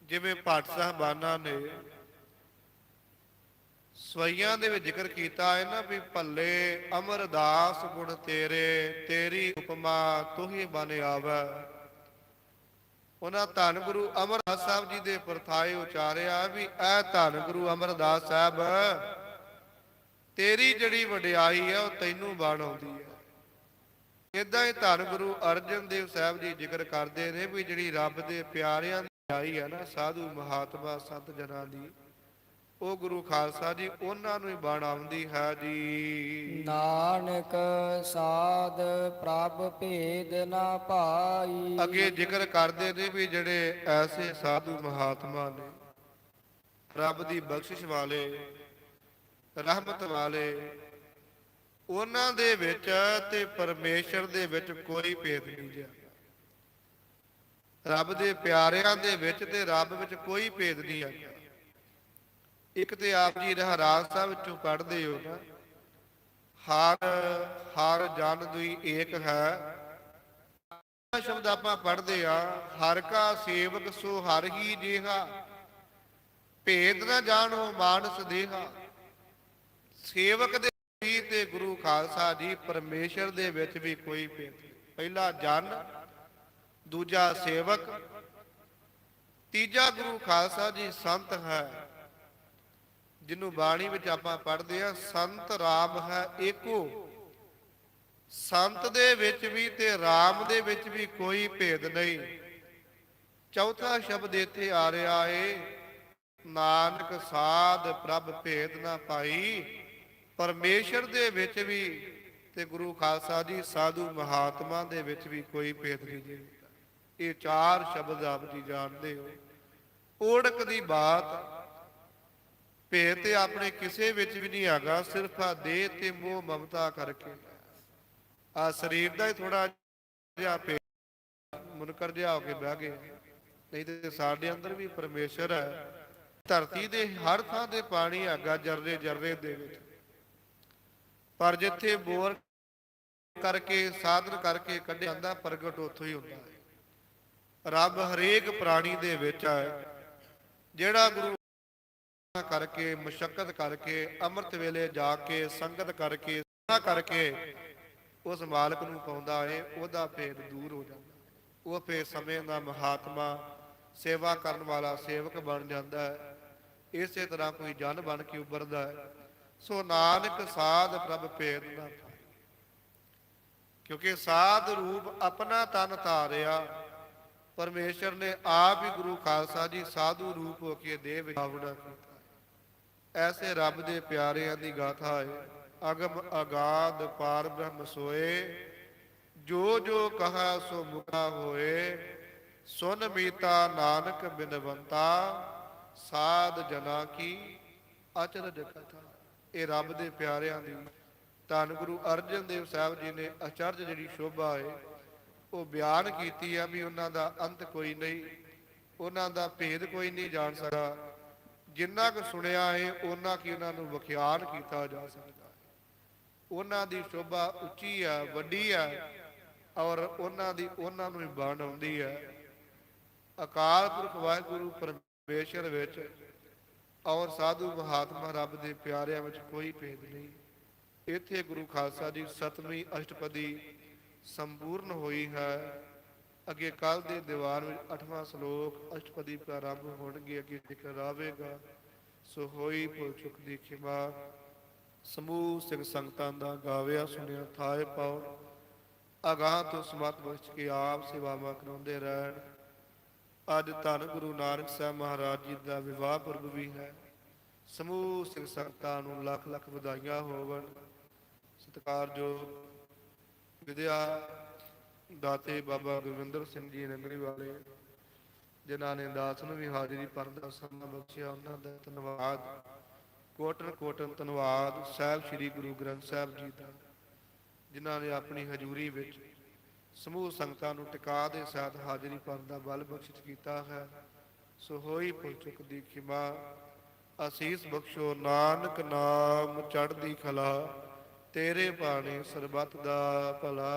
ਜਿਵੇਂ ਭੱਟ ਸਾਹਿਬਾਨਾਂ ਨੇ ਸਵਈਆਂ ਦੇ ਵਿੱਚ ਜ਼ਿਕਰ ਕੀਤਾ ਹੈ ਨਾ ਵੀ ਭੱਲੇ ਅਮਰਦਾਸ ਗੁਣ ਤੇਰੇ, ਤੇਰੀ ਉਪਮਾ ਤੁਹੀ ਬਨ ਆਵੈ। ਉਹਨਾਂ ਧੰਨ ਗੁਰੂ ਅਮਰਦਾਸ ਸਾਹਿਬ ਜੀ ਦੇ ਪਰਥਾਏ ਉਚਾਰਿਆ ਵੀ ਐ ਧੰਨ ਗੁਰੂ ਅਮਰਦਾਸ ਸਾਹਿਬ, ਤੇਰੀ ਜਿਹੜੀ ਵਡਿਆਈ ਹੈ ਉਹ ਤੈਨੂੰ ਬਾਣ ਆਉਂਦੀ ਹੈ। ਏਦਾਂ ਹੀ ਧੰਨ ਗੁਰੂ ਅਰਜਨ ਦੇਵ ਸਾਹਿਬ ਜੀ ਜ਼ਿਕਰ ਕਰਦੇ ਨੇ ਵੀ ਜਿਹੜੀ ਰੱਬ ਦੇ ਪਿਆਰਿਆਂ ਦੀ ਵਡਿਆਈ ਹੈ ਨਾ, ਸਾਧੂ ਮਹਾਤਮਾ ਸੰਤ ਜਨਾਂ ਦੀ, ਉਹ ਗੁਰੂ ਖਾਲਸਾ ਜੀ ਉਹਨਾਂ ਨੂੰ ਹੀ ਬਾਣ ਆਉਂਦੀ ਹੈ ਜੀ। ਨਾਨਕ ਸਾਧ ਪ੍ਰਭ ਭੇਦ ਨਾ ਪਾਈ। ਅੱਗੇ ਜ਼ਿਕਰ ਕਰਦੇ ਨੇ ਵੀ ਜਿਹੜੇ ਐਸੇ ਸਾਧੂ ਮਹਾਤਮਾ ਨੇ, ਰੱਬ ਦੀ ਬਖਸ਼ਿਸ਼ ਵਾਲੇ, ਰਹਿਮਤ ਵਾਲੇ, ਉਹਨਾਂ ਦੇ ਵਿੱਚ ਤੇ ਪਰਮੇਸ਼ਰ ਦੇ ਵਿੱਚ ਕੋਈ ਭੇਦ ਨਹੀਂ ਜਿਆ। ਰੱਬ ਦੇ ਪਿਆਰਿਆਂ ਦੇ ਵਿੱਚ ਤੇ ਰੱਬ ਵਿੱਚ ਕੋਈ ਭੇਦ ਨਹੀਂ ਹੈਗਾ। ਇੱਕ ਤੇ ਆਪ ਜੀ ਰਹਿਰਾਸ ਸਾਹਿਬ ਵਿੱਚੋਂ ਪੜ੍ਹਦੇ ਹੋ ਨਾ, ਹਰ ਹਰ ਜਨ ਦੁਈ ਏਕ ਹੈ। ਸ਼ਬਦ ਆਪਾਂ ਪੜ੍ਹਦੇ ਆ, ਹਰ ਕਾ ਸੇਵਕ ਸੋ ਹਰ ਹੀ ਜੇਹਾ, ਭੇਦ ਨਾ ਜਾਣੋ ਮਾਨਸ ਦੇਹਾ। ਸੇਵਕ ਦੇ ਵੀ ਤੇ ਗੁਰੂ ਖਾਲਸਾ ਜੀ ਪਰਮੇਸ਼ਰ ਦੇ ਵਿੱਚ ਵੀ ਕੋਈ ਭੇਦ ਨਹੀਂ। ਪਹਿਲਾ ਜਨ, ਦੂਜਾ ਸੇਵਕ, ਤੀਜਾ ਗੁਰੂ ਖਾਲਸਾ ਜੀ ਸੰਤ ਹੈ, ਜਿਹਨੂੰ ਬਾਣੀ ਵਿੱਚ ਆਪਾਂ ਪੜ੍ਹਦੇ ਆ, ਸੰਤ ਰਾਮ ਹੈ ਏਕੋ। ਸੰਤ ਦੇ ਵਿੱਚ ਵੀ ਤੇ ਰਾਮ ਦੇ ਵਿੱਚ ਵੀ ਕੋਈ ਭੇਦ ਨਹੀਂ। ਚੌਥਾ ਸ਼ਬਦ ਇੱਥੇ ਆ ਰਿਹਾ ਏ, ਨਾਨਕ ਸਾਧ ਪ੍ਰਭ ਭੇਦ ਨਾ ਪਾਈ। ਪਰਮੇਸ਼ਰ ਦੇ ਵਿੱਚ ਵੀ ਤੇ ਗੁਰੂ ਖਾਲਸਾ ਜੀ ਸਾਧੂ ਮਹਾਤਮਾ ਦੇ ਵਿੱਚ ਵੀ ਕੋਈ ਭੇਦ ਨਹੀਂ ਜੀ। ਇਹ ਚਾਰ ਸ਼ਬਦ ਆਪ ਜੀ ਜਾਣਦੇ ਹੋ। ਓੜਕ ਦੀ ਬਾਤ, ਭੇਦ ਤੇ ਆਪਣੇ ਕਿਸੇ ਵਿੱਚ ਵੀ ਨਹੀਂ ਹੈਗਾ, ਸਿਰਫ ਆ ਦੇਹ ਤੇ ਮੋਹ ਮਮਤਾ ਕਰਕੇ। ਆ ਸਰੀਰ ਦਾ ਹੀ ਥੋੜਾ ਜਿਹਾ ਭੇਦ ਮੁਨਕਰ ਜਿਹਾ ਹੋ ਕੇ ਬਹਿ ਗਏ। ਨਹੀਂ ਤੇ ਸਾਡੇ ਅੰਦਰ ਵੀ ਪਰਮੇਸ਼ਰ ਹੈ। ਧਰਤੀ ਦੇ ਹਰ ਥਾਂ ਤੇ ਪਾਣੀ ਹੈਗਾ, ਜਰਰੇ ਜਰਰੇ ਦੇ ਵਿੱਚ, ਪਰ ਜਿੱਥੇ ਬੋਰ ਕਰਕੇ ਸਾਧਨ ਕਰਕੇ ਕੱਢਿਆ ਜਾਂਦਾ, ਪ੍ਰਗਟ ਉੱਥੋਂ ਹੀ ਹੁੰਦਾ ਹੈ। ਰੱਬ ਹਰੇਕ ਪ੍ਰਾਣੀ ਦੇ ਵਿੱਚ ਹੈ। ਜਿਹੜਾ ਗੁਰੂ ਕਰਕੇ ਮੁਸ਼ੱਕਤ ਕਰਕੇ ਅੰਮ੍ਰਿਤ ਵੇਲੇ ਜਾ ਕੇ ਸੰਗਤ ਕਰਕੇ ਉਸ ਮਾਲਕ ਨੂੰ ਪਾਉਂਦਾ ਹੈ, ਉਹਦਾ ਭੇਦ ਦੂਰ ਹੋ ਜਾਂਦਾ। ਉਹ ਫੇਰ ਸਮੇਂ ਦਾ ਮਹਾਤਮਾ, ਸੇਵਾ ਕਰਨ ਵਾਲਾ ਸੇਵਕ ਬਣ ਜਾਂਦਾ ਹੈ। ਇਸੇ ਤਰ੍ਹਾਂ ਕੋਈ ਜਨ ਬਣ ਕੇ ਉੱਭਰਦਾ ਹੈ। ਸੋ ਨਾਨਕ ਸਾਧ ਪ੍ਰਭ ਭੇਦ ਨਾ ਪਾਏ। ਕਿਉਂਕਿ ਸਾਧ ਰੂਪ ਆਪਣਾ ਤਨ ਧਾਰਿਆ, ਪਰਮੇਸ਼ਰ ਨੇ ਆਪ ਹੀ ਗੁਰੂ ਖਾਲਸਾ ਜੀ ਸਾਧੂ ਰੂਪ ਹੋ ਕੇ ਦੇਹ ਵਿੱਚ ਆਵੜਾ ਕੀਤਾ। ਐਸੇ ਰੱਬ ਦੇ ਪਿਆਰਿਆਂ ਦੀ ਗਾਥਾ ਹੈ। ਅਗਮ ਅਗਾਧ ਪਾਰ ਬ੍ਰਹਮ ਸੋਏ, ਜੋ ਜੋ ਕਹਾ ਸੋ ਮੁਕਾ ਹੋਏ। ਸੁਨ ਮੀਤਾ ਨਾਨਕ ਬਿਨਵੰਤਾ, ਸਾਧ ਜਨਾ ਕੀ ਅਚਰਜ ਕਥਾ। ਇਹ ਰੱਬ ਦੇ ਪਿਆਰਿਆਂ ਦੀ ਧੰਨ ਗੁਰੂ ਅਰਜਨ ਦੇਵ ਸਾਹਿਬ ਜੀ ਨੇ ਅਚਰਜ ਜਿਹੜੀ ਸ਼ੋਭਾ ਹੈ ਉਹ ਬਿਆਨ ਕੀਤੀ ਆ, ਵੀ ਉਹਨਾਂ ਦਾ ਅੰਤ ਕੋਈ ਨਹੀਂ, ਉਹਨਾਂ ਦਾ ਭੇਦ ਕੋਈ ਨਹੀਂ ਜਾਣ ਸਕਦਾ। ਜਿੰਨਾ ਕੁ ਸੁਣਿਆ ਹੈ ਉਹਨਾਂ ਕੀ ਉਹਨਾਂ ਨੂੰ ਵਿਖਿਆਨ ਕੀਤਾ ਜਾ ਸਕਦਾ। ਉਹਨਾਂ ਦੀ ਸ਼ੋਭਾ ਉੱਚੀ ਆ, ਵੱਡੀ ਆ, ਔਰ ਉਹਨਾਂ ਨੂੰ ਹੀ ਬਣ ਆਉਂਦੀ ਹੈ। ਅਕਾਲ ਪੁਰਖ ਵਾਹਿਗੁਰੂ ਪਰਮੇਸ਼ਰ ਵਿੱਚ ਔਰ ਸਾਧੂ ਮਹਾਤਮਾ ਰੱਬ ਦੇ ਪਿਆਰਿਆਂ ਵਿੱਚ ਕੋਈ ਭੇਦ ਨਹੀਂ। ਇੱਥੇ ਗੁਰੂ ਖਾਲਸਾ ਜੀ 7ਵੀਂ ਅਸ਼ਟਪਦੀ ਸੰਪੂਰਨ ਹੋਈ ਹੈ। ਅੱਗੇ ਕੱਲ ਦੇ ਦੀਵਾਨ ਵਿੱਚ 8ਵਾਂ ਸ਼ਲੋਕ ਅਸ਼ਟਪਦੀ ਪ੍ਰਾਰੰਭ ਹੋਣਗੇ। ਅੱਗੇ ਜ਼ਿਕਰ ਆਵੇਗਾ। ਸੋ ਹੋਈ ਭੁਲ ਚੁੱਕ ਦੀ ਖਿਮਾ। ਸਮੂਹ ਸਿੰਘ ਸੰਗਤਾਂ ਦਾ ਗਾਵਿਆ ਸੁਣਿਆ ਥਾਏ ਪਾਉ। ਅਗਾਹ ਤੋਂ ਸਮਤ ਬਖਸ਼ ਕੇ ਆਪ ਸੇਵਾਵਾਂ ਕਰਾਉਂਦੇ ਰਹਿਣ। ਅੱਜ ਧੰਨ ਗੁਰੂ ਨਾਨਕ ਸਾਹਿਬ ਮਹਾਰਾਜ ਜੀ ਦਾ ਵਿਵਾਹ ਪੁਰਬ ਵੀ ਹੈ। ਸਮੂਹ ਸਿੰਘ ਸੰਗਤਾਂ ਨੂੰ ਲੱਖ ਲੱਖ ਵਧਾਈਆਂ ਹੋਵਣ। ਸਤਿਕਾਰਯੋਗ ਵਿਦਿਆ ਦਾਤੇ ਬਾਬਾ ਗੁਰਵਿੰਦਰ ਸਿੰਘ ਜੀ ਨਗਰੀ ਵਾਲੇ, ਜਿਨ੍ਹਾਂ ਨੇ ਦਾਸ ਨੂੰ ਵੀ ਹਾਜ਼ਰੀ ਭਰਨ ਦਾ ਸਮਾਂ ਬਖਸ਼ਿਆ, ਉਹਨਾਂ ਦਾ ਧੰਨਵਾਦ, ਕੋਟਨ ਕੋਟਨ ਧੰਨਵਾਦ। ਸਾਹਿਬ ਸ੍ਰੀ ਗੁਰੂ ਗ੍ਰੰਥ ਸਾਹਿਬ ਜੀ ਦਾ, ਜਿਨ੍ਹਾਂ ਨੇ ਆਪਣੀ ਹਜ਼ੂਰੀ ਵਿੱਚ ਸਮੂਹ ਸੰਗਤਾਂ ਨੂੰ ਟਿਕਾ ਦੇ ਸਾਥ ਹਾਜ਼ਰੀ ਭਰਨ ਦਾ ਬਲ ਬਖਸ਼ਿਸ਼ ਕੀਤਾ ਹੈ। ਸੋ ਹੋਈ ਭੁਲ ਚੁੱਕ ਦੀ ਖਿਮਾ। ਅਸੀਸ ਬਖਸ਼ੋ ਨਾਨਕ ਨਾਮ ਚੜ੍ਹਦੀ ਕਲਾ, ਤੇਰੇ ਬਾਣੇ ਸਰਬੱਤ ਦਾ ਭਲਾ।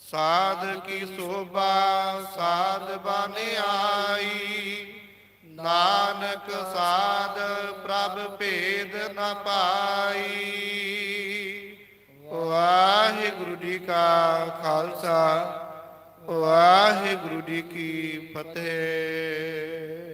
ਸਾਧ ਕੀ ਸੋਭਾ ਸਾਧ ਬਨ ਆਈ, ਨਾਨਕ ਸਾਧ ਪ੍ਰਭ ਭੇਦ ਨ ਪਾਈ। ਵਾਹਿਗੁਰੂ ਜੀ ਕਾ ਖਾਲਸਾ, ਵਾਹਿਗੁਰੂ ਜੀ ਕੀ ਫਤਿਹ।